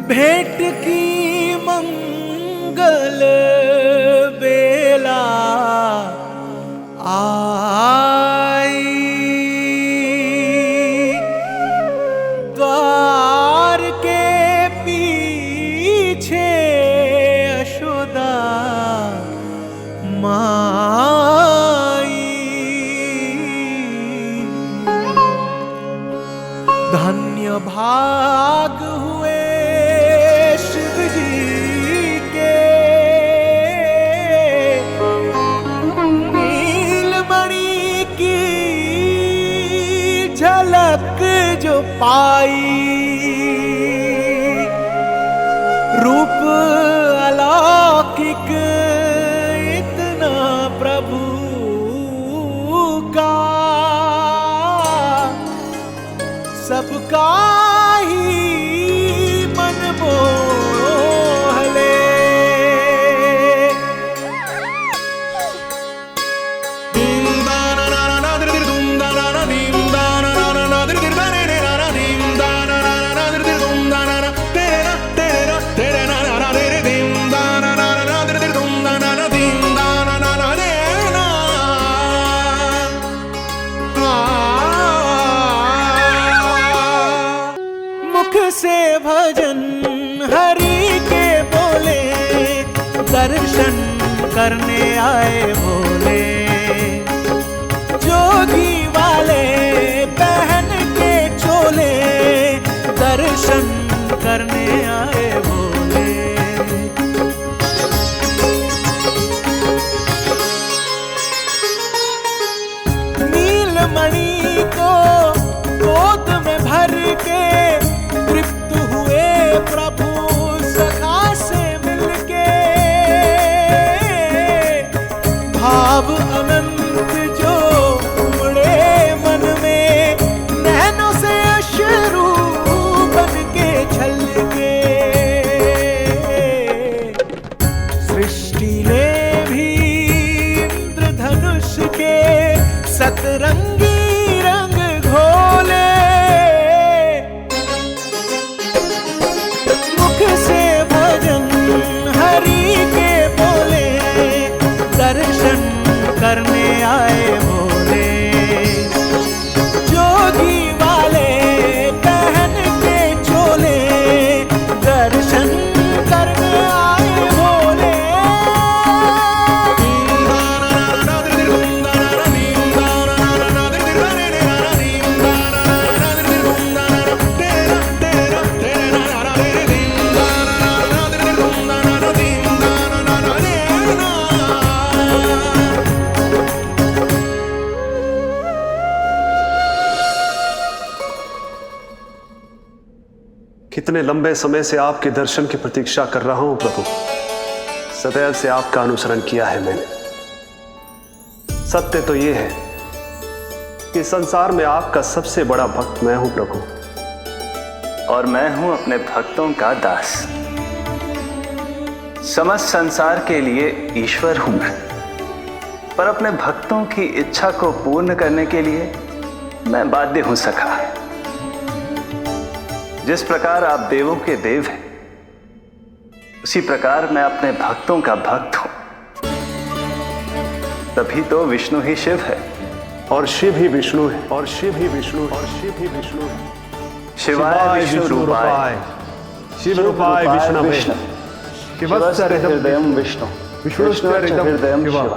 भेंट की मंगल बेला आई, द्वार के पीछे यशोदा माई, धन्य भाग हुए जो पाई, रूप अलौकिक इतना प्रभु का, सबका ही मन मोह ले। करने आए भोले, जोगी वाले पहन के चोले, दर्शन करने आए भोले। नीलमणि को गोद में भर के तृप्त हुए प्रभु सखा से मिलके, भाव अनंत जो उमड़े मन में, नैनों से अश्रु बन के छलके। सृष्टि ने भी इंद्रधनुष के सतरंगी रंग घोले, मुख से भजन हरि के बोले, दर्शन करने आए भोले, जोगी वाले पहन के चोले, दर्शन करने आए भोले। कितने लंबे समय से आपके दर्शन की प्रतीक्षा कर रहा हूं प्रभु। सदैव से आपका अनुसरण किया है मैंने। सत्य तो यह है कि संसार में आपका सबसे बड़ा भक्त मैं हूं प्रभु, और मैं हूं अपने भक्तों का दास। समस्त संसार के लिए ईश्वर हूं मैं, पर अपने भक्तों की इच्छा को पूर्ण करने के लिए मैं बाध्य हूं सखा। जिस प्रकार आप देवों के देव हैं, उसी प्रकार मैं अपने भक्तों का भक्त हूं। तभी तो विष्णु ही शिव है, और शिव ही विष्णु है, और शिव ही विष्णु है, और शिव ही विष्णु है। शिवाय विष्णु रूपाय, शिव रूपाय विष्णवे, शिवस्य हृदयं विष्णु, विष्णुश्च हृदयं शिव।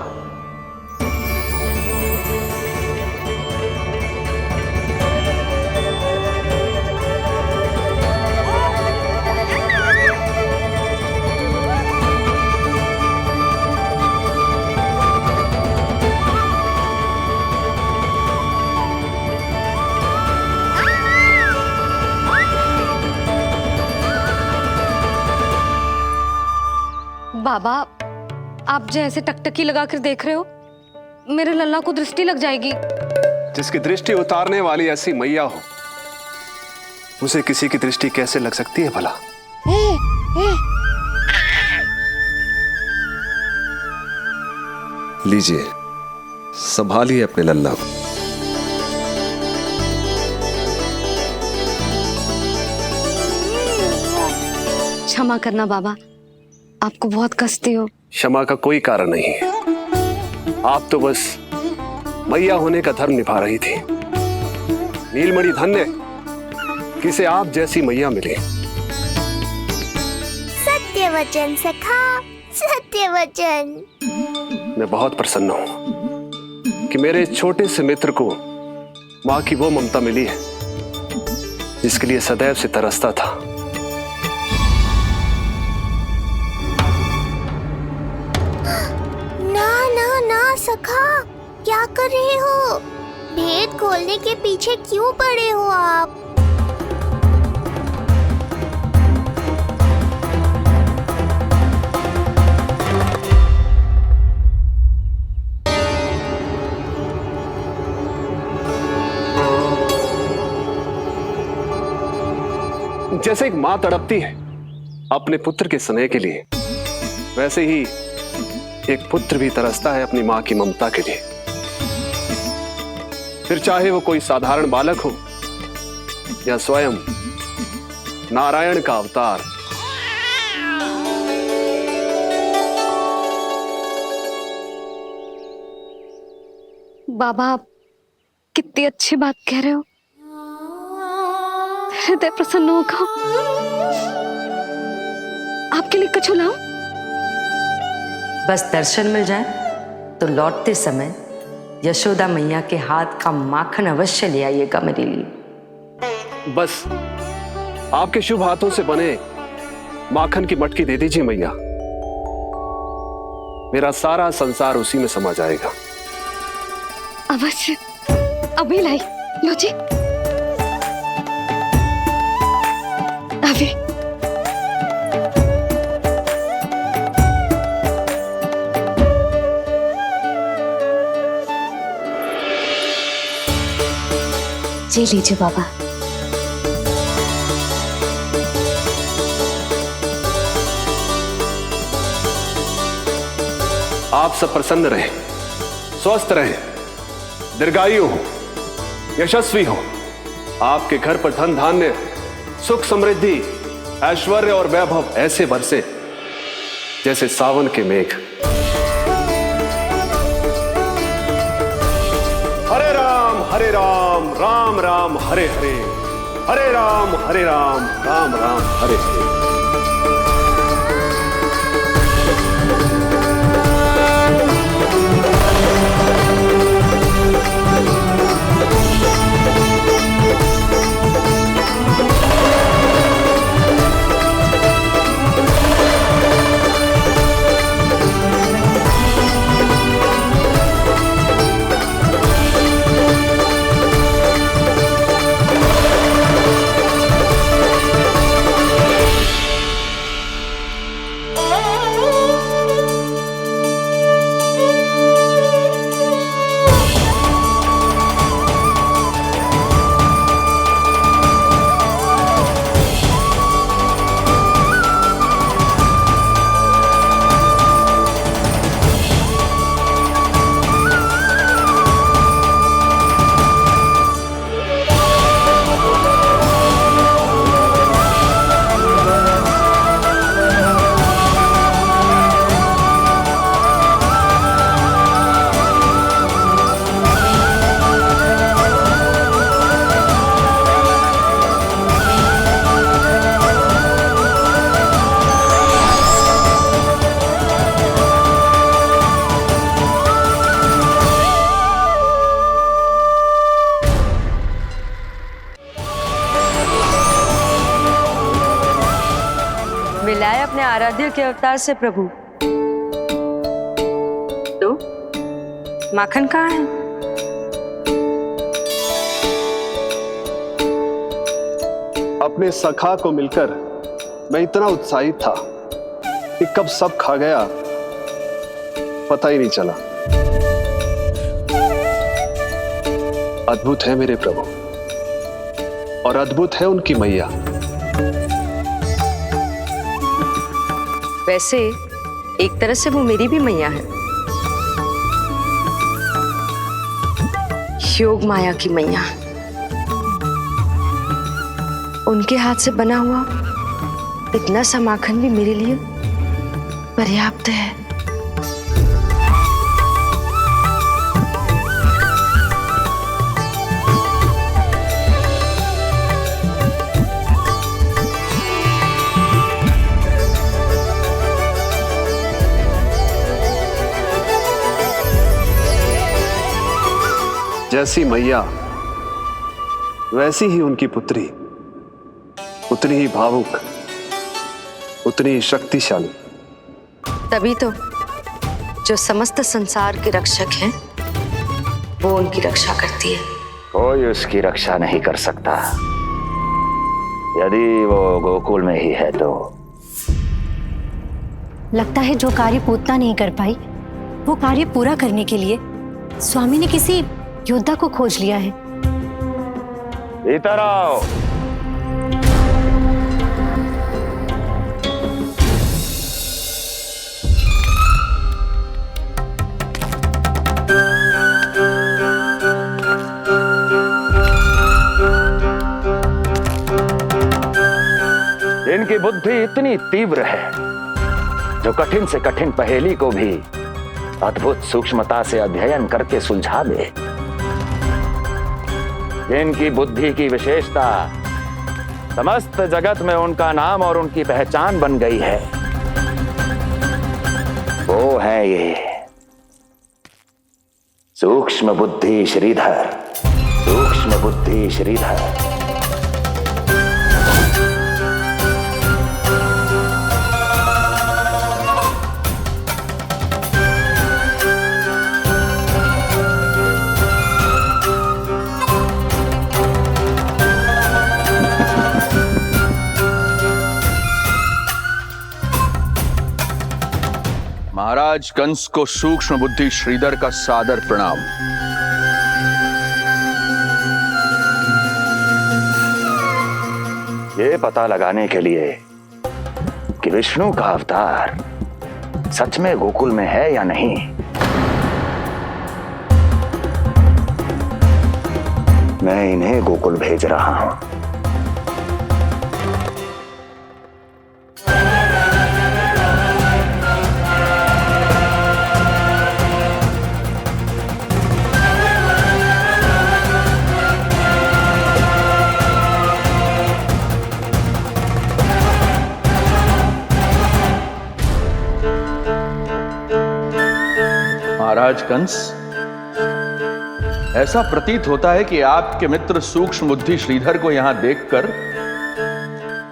बाबा, आप जैसे टकटकी लगाकर देख रहे हो, मेरे लल्ला को दृष्टि लग जाएगी। जिसकी दृष्टि उतारने वाली ऐसी मैया हो, उसे किसी की दृष्टि कैसे लग सकती है भला? लीजिए, संभालिए अपने लल्ला को। क्षमा करना बाबा, आपको बहुत कष्टी हो। क्षमा का कोई कारण नहीं है। आप तो बस मैया होने का धर्म निभा रही थी। नीलमणि धन्य किसे आप जैसी मैया मिले। सत्य वचन सखा, सत्य वचन। मैं बहुत प्रसन्न हूं कि मेरे छोटे से मित्र को मां की वो ममता मिली है जिसके लिए सदैव से तरसता था। सखा, क्या कर रहे हो? भेद खोलने के पीछे क्यों पड़े हो आप? जैसे एक मां तड़पती है अपने पुत्र के स्नेह के लिए, वैसे ही एक पुत्र भी तरसता है अपनी मां की ममता के लिए। फिर चाहे वो कोई साधारण बालक हो या स्वयं नारायण का अवतार। बाबा, आप कितनी अच्छी बात कह रहे हो। हृदय प्रसन्न होगा। आपके लिए कुछ लाऊं? बस दर्शन मिल जाए तो लौटते समय यशोदा मैया के हाथ का माखन अवश्य ले आइएगा मेरे लिए। बस आपके शुभ हाथों से बने माखन की मटकी दे दीजिए मैया, मेरा सारा संसार उसी में समा जाएगा। अवश्य, अभी लाई, लो जी। अभी जी लीजिए बाबा। आप सब प्रसन्न रहें, स्वस्थ रहें, दीर्घायु हो, यशस्वी हो। आपके घर पर धन धान्य, सुख समृद्धि, ऐश्वर्य और वैभव ऐसे बरसे जैसे सावन के मेघ। हरे राम राम राम हरे हरे, हरे राम राम राम हरे हरे। मिलाए अपने आराध्य के अवतार से प्रभु। तो माखन कहाँ है? अपने सखा को मिलकर मैं इतना उत्साहित था कि कब सब खा गया पता ही नहीं चला। अद्भुत है मेरे प्रभु और अद्भुत है उनकी मैया। वैसे एक तरह से वो मेरी भी मैया है, योग माया की मैया। उनके हाथ से बना हुआ इतना सा माखन भी मेरे लिए पर्याप्त है। जैसी मैया वैसी ही उनकी पुत्री, उतनी ही भावुक, उतनी ही शक्तिशाली। तभी तो जो समस्त संसार के रक्षक हैं वो उनकी रक्षा करती है। कोई उसकी रक्षा नहीं कर सकता यदि वो गोकुल में ही है तो। लगता है जो कार्य पूतना नहीं कर पाई वो कार्य पूरा करने के लिए स्वामी ने किसी योद्धा को खोज लिया है। इधर आओ। इनकी बुद्धि इतनी तीव्र है जो कठिन से कठिन पहेली को भी अद्भुत सूक्ष्मता से अध्ययन करके सुलझा दे। जिनकी बुद्धि की विशेषता समस्त जगत में उनका नाम और उनकी पहचान बन गई है, वो वो हैं ये सूक्ष्म बुद्धि श्रीधर, सूक्ष्म बुद्धि श्रीधर। महाराज कंस को सूक्ष्म बुद्धि श्रीधर का सादर प्रणाम। ये पता लगाने के लिए कि विष्णु का अवतार सच में गोकुल में है या नहीं, मैं इन्हें गोकुल भेज रहा हूं। महाराज कंस, ऐसा प्रतीत होता है कि आपके मित्र सूक्ष्म बुद्धि श्रीधर को यहां देखकर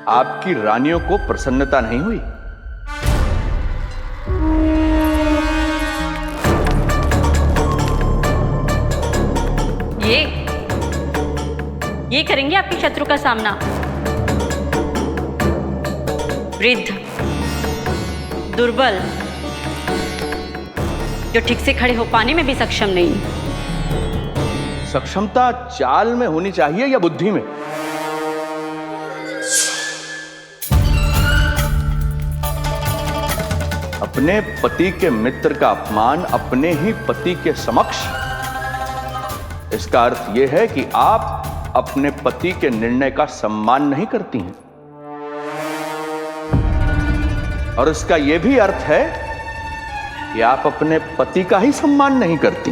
आपकी रानियों को प्रसन्नता नहीं हुई। ये करेंगे आपके शत्रु का सामना। वृद्ध, दुर्बल, जो ठीक से खड़े हो पाने में भी सक्षम नहीं। सक्षमता चाल में होनी चाहिए या बुद्धि में? अपने पति के मित्र का अपमान अपने ही पति के समक्ष, इसका अर्थ यह है कि आप अपने पति के निर्णय का सम्मान नहीं करती हैं। और इसका यह भी अर्थ है कि आप अपने पति का ही सम्मान नहीं करती।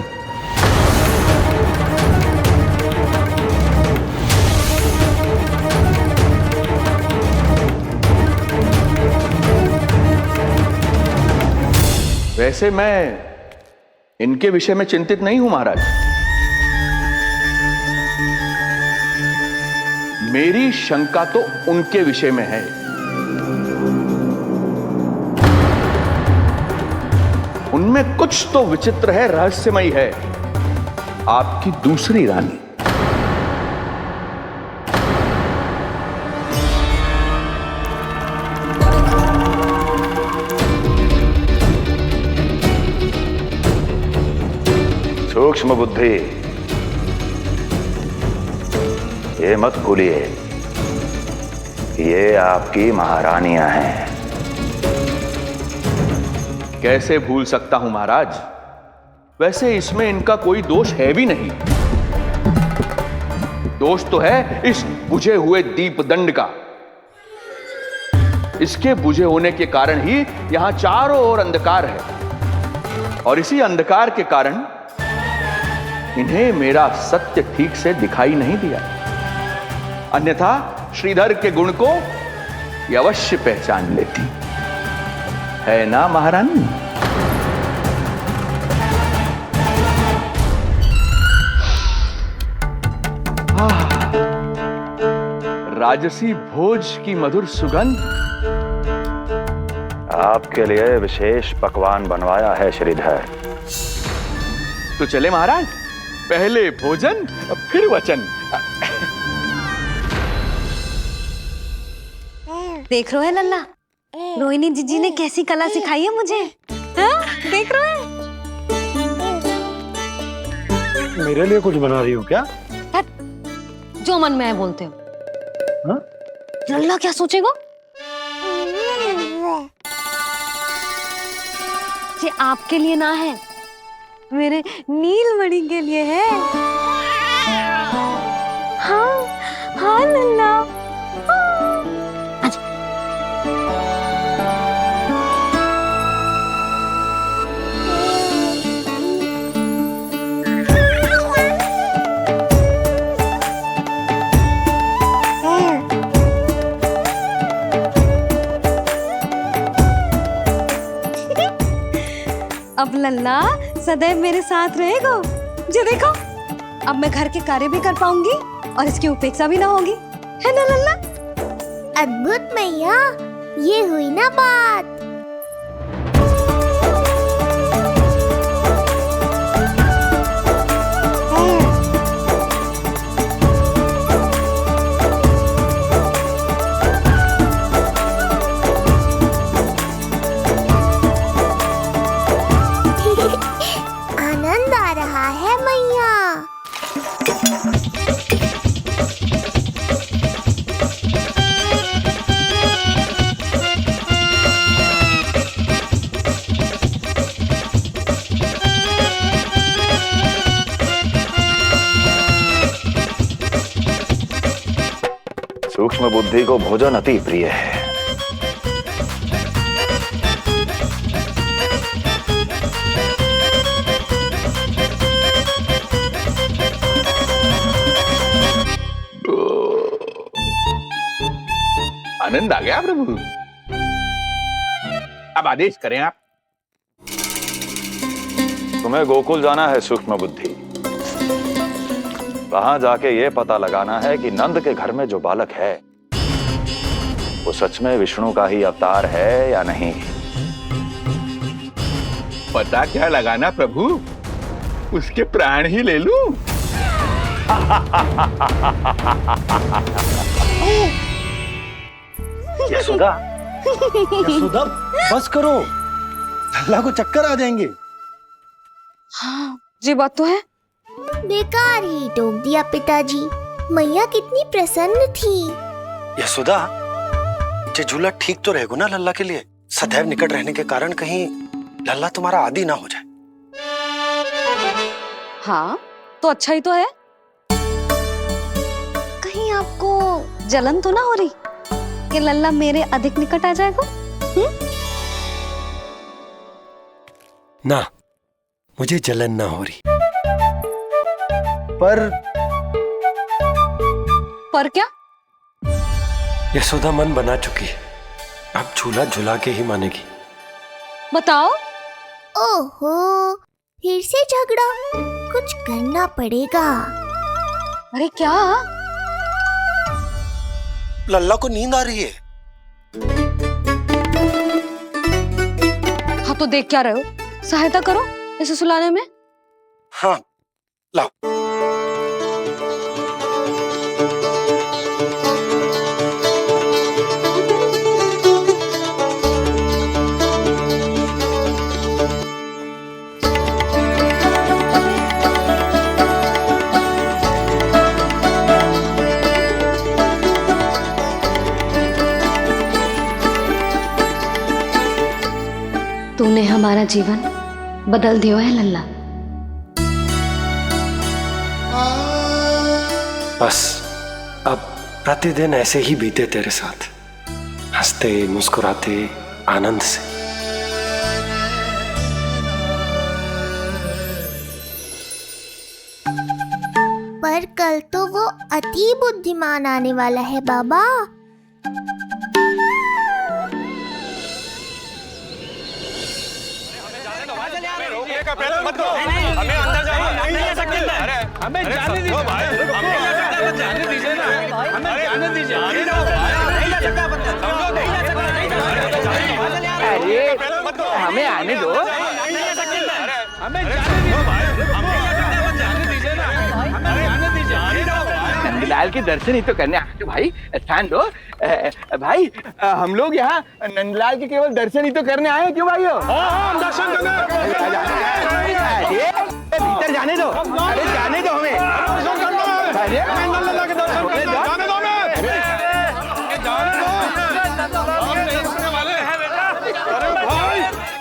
वैसे मैं इनके विषय में चिंतित नहीं हूं महाराज। मेरी शंका तो उनके विषय में है। उनमें कुछ तो विचित्र है, रहस्यमयी है। आपकी दूसरी रानी। सूक्ष्म बुद्धि, ये मत भूलिए, ये आपकी महारानियां हैं। कैसे भूल सकता हूं महाराज? वैसे इसमें इनका कोई दोष है भी नहीं। दोष तो है इस बुझे हुए दीपदंड का। इसके बुझे होने के कारण ही यहां चारों ओर अंधकार है, और इसी अंधकार के कारण इन्हें मेरा सत्य ठीक से दिखाई नहीं दिया। अन्यथा श्रीधर के गुण को ये अवश्य पहचान लेती, है ना महारानी? राजसी भोज की मधुर सुगंध। आपके लिए विशेष पकवान बनवाया है श्रीधर। तो चले महाराज, पहले भोजन फिर वचन। देख रहे हो लल्ला, रोहिणी जीजी ने कैसी कला सिखाई है मुझे। हाँ? देख रहे हो? मेरे लिए कुछ बना रही हो क्या? जो मन में आए बोलते हो। हाँ? लल्ला क्या सोचेगा? ये आपके लिए ना है, मेरे नीलमणि के लिए है। हाँ हाँ लल्ला, लल्ला सदैव मेरे साथ रहेगा। जो देखो अब मैं घर के कार्य भी कर पाऊंगी और इसकी उपेक्षा भी ना होगी, है ना लल्ला? अद्भुत मैया, ये हुई ना बात। आनंद आ रहा है मैया। सूक्ष्म बुद्धि को भोजन अति प्रिय है। आनंद आ गया प्रभु। अब आदेश करें आप। तुम्हें गोकुल जाना है सूक्ष्म बुद्धि। वहां जाके ये पता लगाना है कि नंद के घर में जो बालक है वो सच में विष्णु का ही अवतार है या नहीं। पता क्या लगाना प्रभु, उसके प्राण ही ले लूं। यशोदा, यशोदा बस करो, लल्ला को चक्कर आ जाएंगे। हाँ जी बात तो है। बेकार ही टोक दिया पिताजी। मैया कितनी प्रसन्न थी। यशोदा, ये झूला ठीक तो रहेगा ना लल्ला के लिए? सदैव निकट रहने के कारण कहीं लल्ला तुम्हारा आदी ना हो जाए। हाँ तो अच्छा ही तो है। कहीं आपको जलन तो ना हो रही कि लल्ला मेरे अधिक निकट आ जाएगा? ना, मुझे जलन ना हो रही। पर क्या? यशोदा मन बना चुकी है, अब झूला झूला के ही मानेगी। बताओ। ओहो, फिर से झगड़ा। कुछ करना पड़ेगा। अरे क्या? लल्ला को नींद आ रही है। हाँ तो देख क्या रहे हो, सहायता करो इसे सुलाने में। हाँ लाओ। तूने हमारा जीवन बदल दिया है लल्ला। बस अब प्रतिदिन ऐसे ही बीते तेरे साथ, हंसते मुस्कुराते आनंद से। पर कल तो वो अति बुद्धिमान आने वाला है बाबा। हमें अंदर जाने नहीं सकते। अरे हमें जाने दीजिए भाई, जाने दीजिए ना, हमें जाने दीजिए। नहीं जा सकता बंदा, नहीं जा सकता। अरे हमें आने दो। हमें जाने दीजिए ना, हमें जाने दीजिए। नंदलाल के दर्शन ही तो करने आए भाई, ध्यान दो। भाई हम लोग यहाँ नंदलाल के केवल दर्शन ही तो करने आए, क्यों भाई? हम दर्शन भीतर जाने दो। अरे जाने दो हमें।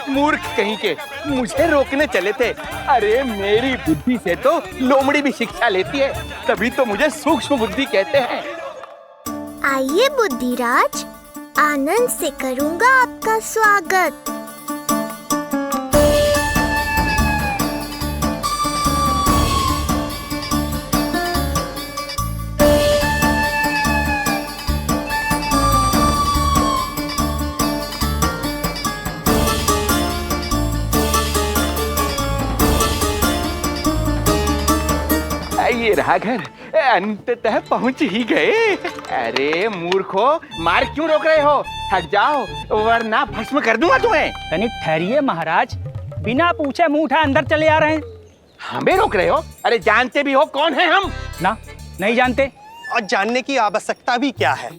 मूर्ख कहीं के, मुझे रोकने चले थे। अरे मेरी बुद्धि से तो लोमड़ी भी शिक्षा लेती है, तभी तो मुझे सूक्ष्म बुद्धि कहते हैं। आइए बुद्धिराज, आनंद से करूंगा आपका स्वागत। ये रहा घर, अंततः पहुंच ही गए। अरे मूर्खो, मार क्यों रोक रहे हो? हट जाओ वरना भस्म कर दूंगा तुम्हें। तनिक ठहरिए महाराज, बिना पूछे मुंह उठा अंदर चले आ रहे हैं। हमें रोक रहे हो? अरे जानते भी हो कौन है हम? ना, नहीं जानते। और जानने की आवश्यकता भी क्या है?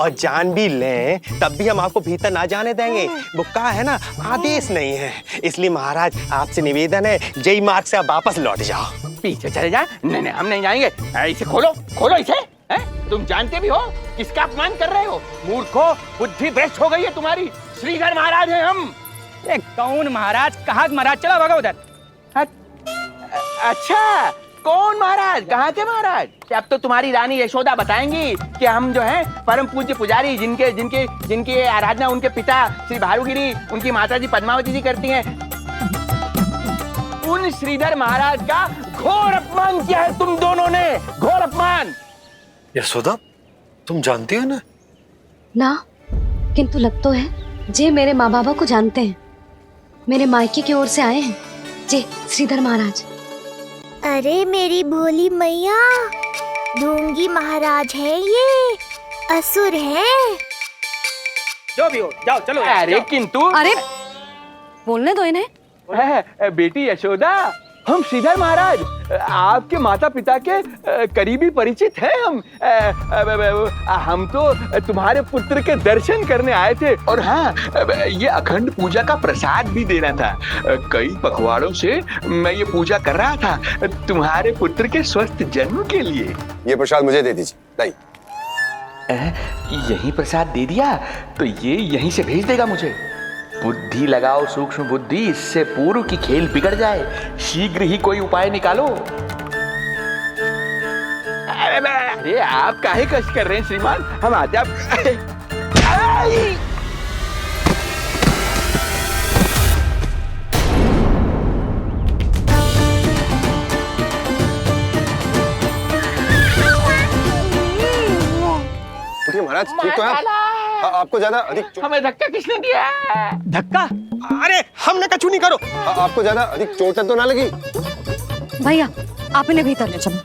और जान भी लें तब भी हम आपको भीतर ना जाने देंगे। वो कहा है ना, आदेश नहीं है। इसलिए महाराज आपसे निवेदन है, जय मार्ग से आप वापस लौट जाओ। पीछे चले जाए? नहीं हम नहीं जाएंगे। इसे खोलो, खोलो इसे। तुम जानते भी हो किसका अपमान कर रहे हो? मूर्खो, बुद्धि भ्रष्ट हो गई है तुम्हारी। श्रीधर महाराज हैं हम। कौन महाराज? कहाँ महाराज? चलो भागो उधर। अच्छा, कौन महाराज? कहाँ के महाराज? अब तो तुम्हारी रानी यशोदा बताएंगी कि हम जो हैं परम पूज्य पुजारी, जिनकी आराधना उनके पिता श्री भारुगिरी, उनकी माता जी पद्मावती जी करती हैं, उन श्रीधर महाराज का घोर अपमान किया है तुम दोनों ने। घोर अपमान। यशोदा, तुम जानती हो ना? ना, किंतु लग तो है जे मेरे माँ बाबा को जानते हैं। मेरे मायके की ओर से आए हैं जे श्रीधर महाराज। अरे मेरी भोली मैया, ढोंगी महाराज है ये, असुर है। जो भी हो, जाओ चलो। अरे किंतु, अरे बोलने दो इन्हें। बेटी यशोदा, हम श्रीधर महाराज आपके माता पिता के करीबी परिचित हैं। हम तो तुम्हारे पुत्र के दर्शन करने आए थे। और हाँ, ये अखंड पूजा का प्रसाद भी देना था। कई पखवाड़ों से मैं ये पूजा कर रहा था तुम्हारे पुत्र के स्वस्थ जन्म के लिए। ये प्रसाद मुझे दे दीजिए। यही प्रसाद दे दिया तो ये यहीं से भेज देगा मुझे। बुद्धि लगाओ सूक्ष्म बुद्धि, इससे पूर्व की खेल बिगड़ जाए। शीघ्र ही कोई उपाय निकालो। अरे आप काहे कष्ट कर रहे हैं श्रीमान? हम आते आप। महाराज ठीक तो है? आपको ज्यादा अधिक हमें धक्का किसने दिया? धक्का? अरे हमने कछु नहीं करो। आपको ज्यादा अधिक चोट तो ना लगी? भैया, आप इन्हें भीतर ले चलो।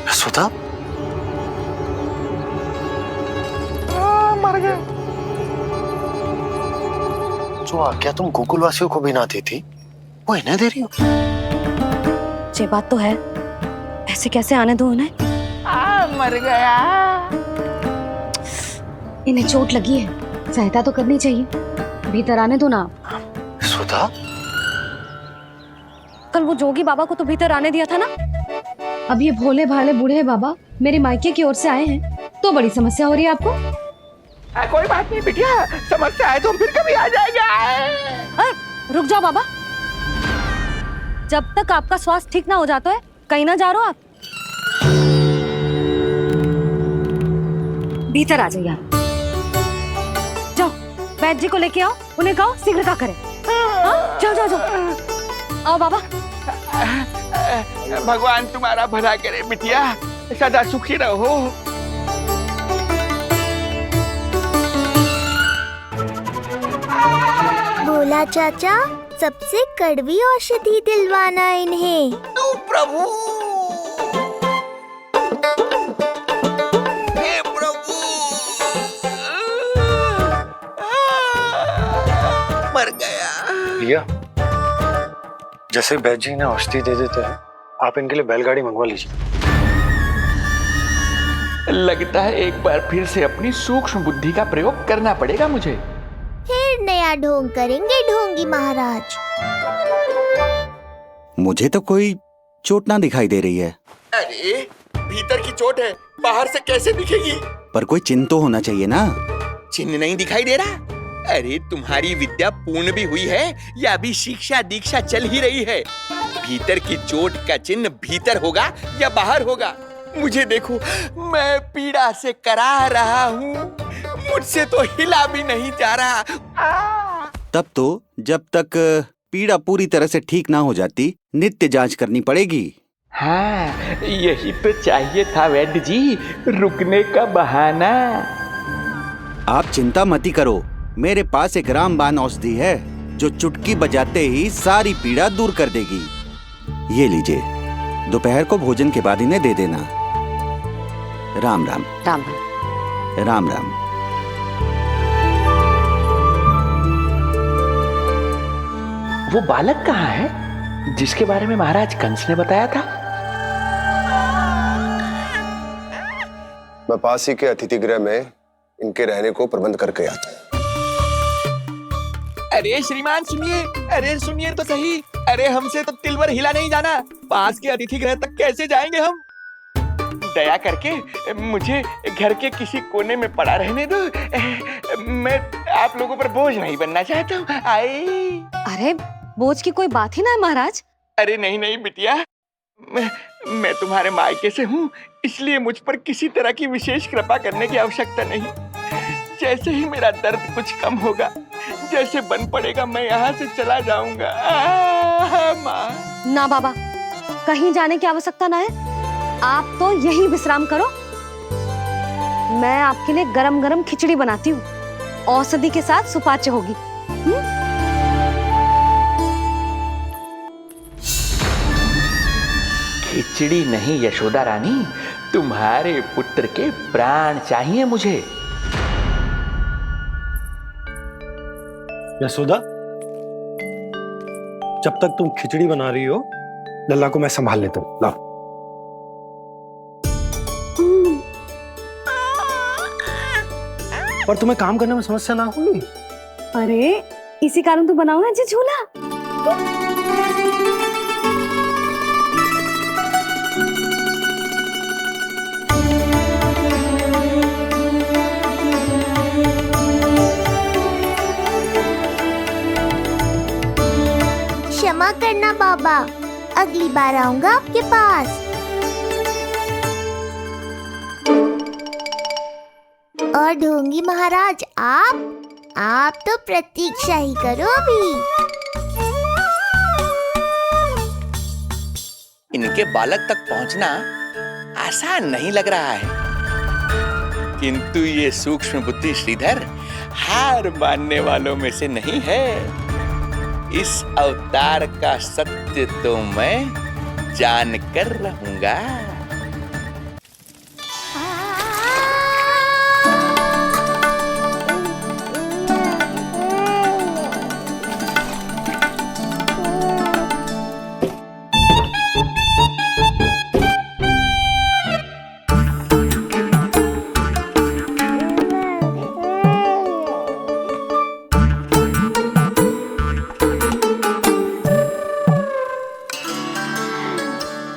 यशोदा, मर गए। जो आज्ञा तुम गोकुलवासियों को भी ना दी थी, वो इन्हें दे रही हो? ये बात तो है, ऐसे कैसे आने दो उन्हें? मर गया। इन्हें चोट लगी है, सहायता तो करनी चाहिए। भीतर आने दो ना। यशोदा, कल वो जोगी बाबा को तो भीतर आने दिया था ना। अब ये भोले भाले बूढ़े बाबा मेरे मायके की ओर से आए हैं तो बड़ी समस्या हो रही है आपको। कोई बात नहीं बिटिया, समस्या है तो फिर कभी आ जाएगा। रुक जाओ बाबा, जब तक आपका स्वास्थ्य ठीक ना हो जाता है कहीं ना जा रहे हो आप। भीतर आ जाइए आप। जाओ वैद्य जी को लेके आओ, उन्हें कहो शीघ्रता करें। जाओ जाओ जाओ। आओ बाबा। भगवान तुम्हारा भला करे बिटिया, सदा सुखी रहो। बोला चाचा, सबसे कड़वी औषधि दिलवाना इन्हें। तू प्रभु, हे प्रभु, मर गया। भैया, जैसे वैद्य जी ने औषधि दे देते हैं, आप इनके लिए बैलगाड़ी मंगवा लीजिए। लगता है एक बार फिर से अपनी सूक्ष्म बुद्धि का प्रयोग करना पड़ेगा मुझे। फिर नया ढोंग करेंगे ढोंगी महाराज। मुझे तो कोई चोट ना दिखाई दे रही है। अरे भीतर की चोट है, बाहर से कैसे दिखेगी? पर कोई चिन्ह तो होना चाहिए ना। चिन्ह नहीं दिखाई दे रहा? अरे तुम्हारी विद्या पूर्ण भी हुई है या अभी शिक्षा दीक्षा चल ही रही है? भीतर की चोट का चिन्ह भीतर होगा या बाहर होगा? मुझे देखो, मैं पीड़ा से करा रहा हूँ, मुझसे तो हिला भी नहीं जा रहा। तब तो जब तक पीड़ा पूरी तरह से ठीक ना हो जाती नित्य जांच करनी पड़ेगी। हाँ, यही तो चाहिए था वैद्य जी, रुकने का बहाना। आप चिंता मती करो, मेरे पास एक रामबाण औषधि है जो चुटकी बजाते ही सारी पीड़ा दूर कर देगी। ये लीजिए, दोपहर को भोजन के बाद इन्हें दे देना। राम राम। राम राम राम। वो बालक कहाँ है जिसके बारे में महाराज कंस ने बताया था? मैं पास ही के अतिथि गृह में इनके रहने को प्रबंध करके आता हूँ। अरे श्रीमान सुनिए, अरे सुनिए तो सही, अरे हमसे तो तिल भर हिला नहीं जाना, पास के अतिथि गृह तक कैसे जाएंगे हम? दया करके मुझे घर के किसी कोने में पड़ा रहने दो, मैं आप लोगों पर बोझ नहीं बनना चाहता हूँ। आई अरे बोझ की कोई बात ही ना है महाराज। अरे नहीं नहीं बिटिया, मैं तुम्हारे मायके से हूँ, इसलिए मुझ पर किसी तरह की विशेष कृपा करने की आवश्यकता नहीं। जैसे ही मेरा दर्द कुछ कम होगा, जैसे बन पड़ेगा, मैं यहाँ से चला जाऊंगा। माँ। ना बाबा, कहीं जाने की आवश्यकता ना है, आप तो यही विश्राम करो। मैं आपके लिए गरम गरम खिचड़ी बनाती हूँ, औषधि के साथ सुपाच्य होगी। खिचड़ी नहीं यशोदा रानी, तुम्हारे पुत्र के प्राण चाहिए मुझे। यशोदा, जब तक तुम खिचड़ी बना रही हो, लल्ला को मैं संभाल लेता हूँ। लाओ। पर तुम्हें काम करने में समस्या ना होगी? अरे इसी कारण तो बनाओ ना जी झूला। क्षमा करना बाबा, अगली बार आऊंगा आपके पास। और ढोंगी महाराज, आप तो प्रतीक्षा ही करो अभी। इनके बालक तक पहुंचना आसान नहीं लग रहा है, किंतु ये सूक्ष्म बुद्धि श्रीधर हार मानने वालों में से नहीं है। इस अवतार का सत्य तो मैं जानकर रहूंगा।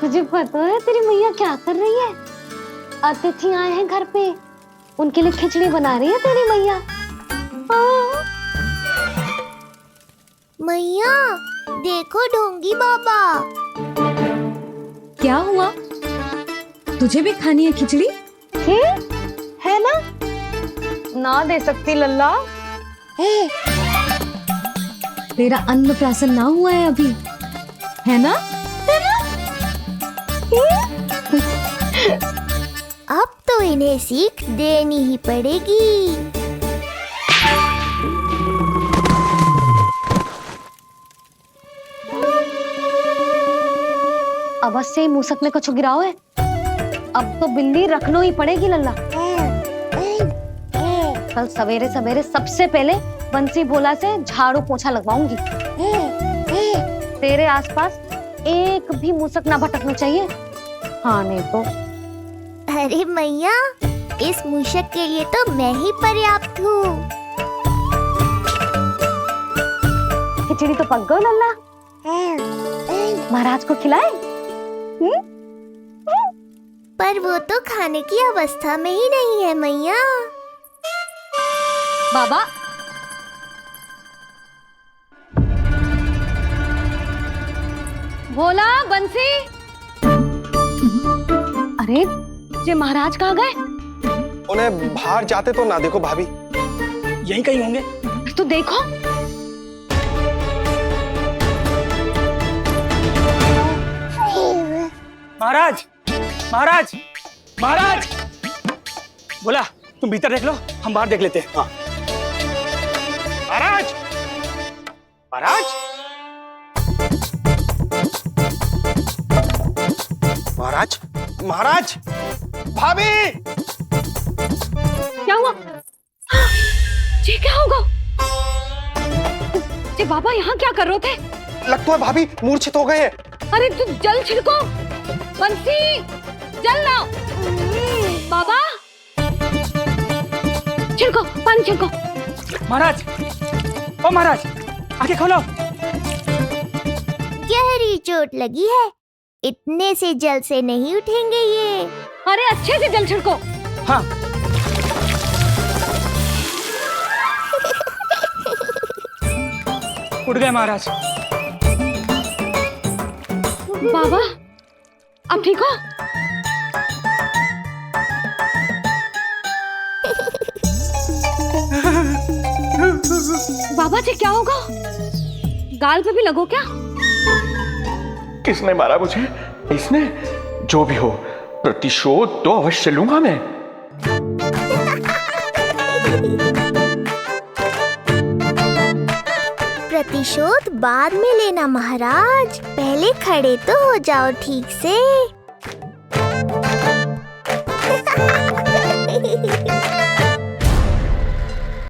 तुझे पता है तेरी मैया क्या कर रही है? अतिथि आए हैं घर पे, उनके लिए खिचड़ी बना रही है तेरी मैया। मैया देखो ढोंगी बाबा। क्या हुआ? तुझे भी खानी है खिचड़ी? है ना? ना दे सकती लल्ला। तेरा अन्नप्राशन ना हुआ है अभी, है ना? अब तो इन्हें सीख देनी ही पड़ेगी। अवश्य ही मूसक में कुछ गिराओ है। अब तो बिल्ली रखनो ही पड़ेगी लल्ला। कल सवेरे सवेरे सबसे पहले बंसी भोला से झाड़ू पोछा लगवाऊंगी। तेरे आसपास एक भी मूसक ना भटकना चाहिए। हाँ नहीं तो। अरे मैया, इस मूषक के लिए तो मैं ही पर्याप्त हूँ। खिचड़ी तो पक गई लल्ला, महाराज को खिलाए? पर वो तो खाने की अवस्था में ही नहीं है मैया। बाबा, भोला, बंसी। अरे ये महाराज कहाँ गए? उन्हें बाहर जाते तो ना देखो भाभी, यहीं कहीं होंगे। तो देखो। महाराज, महाराज, महाराज। बोला तुम भीतर देख लो, हम बाहर देख लेते हैं। हाँ। महाराज, महाराज। महाराज, महाराज, भाभी! क्या हुआ? ये क्या होगा? ये बाबा यहाँ क्या कर रहे थे? लगता है भाभी मूर्छित हो गए हैं। अरे तू जल छिड़को, बंसी, जल लाओ। बाबा, छिड़को, पानी छिड़को। महाराज, ओ महाराज, आंखें खोलो। गहरी चोट लगी है, इतने से जल से नहीं उठेंगे ये। अरे अच्छे से जल छिड़को। हाँ। उठ गए महाराज। बाबा, अब ठीक हो? बाबा जी क्या होगा? गाल पे भी लगो क्या? किसने मारा मुझे? इसने? जो भी हो, प्रतिशोध तो अवश्य लूंगा मैं। प्रतिशोध बाद में लेना महाराज, पहले खड़े तो हो जाओ ठीक से।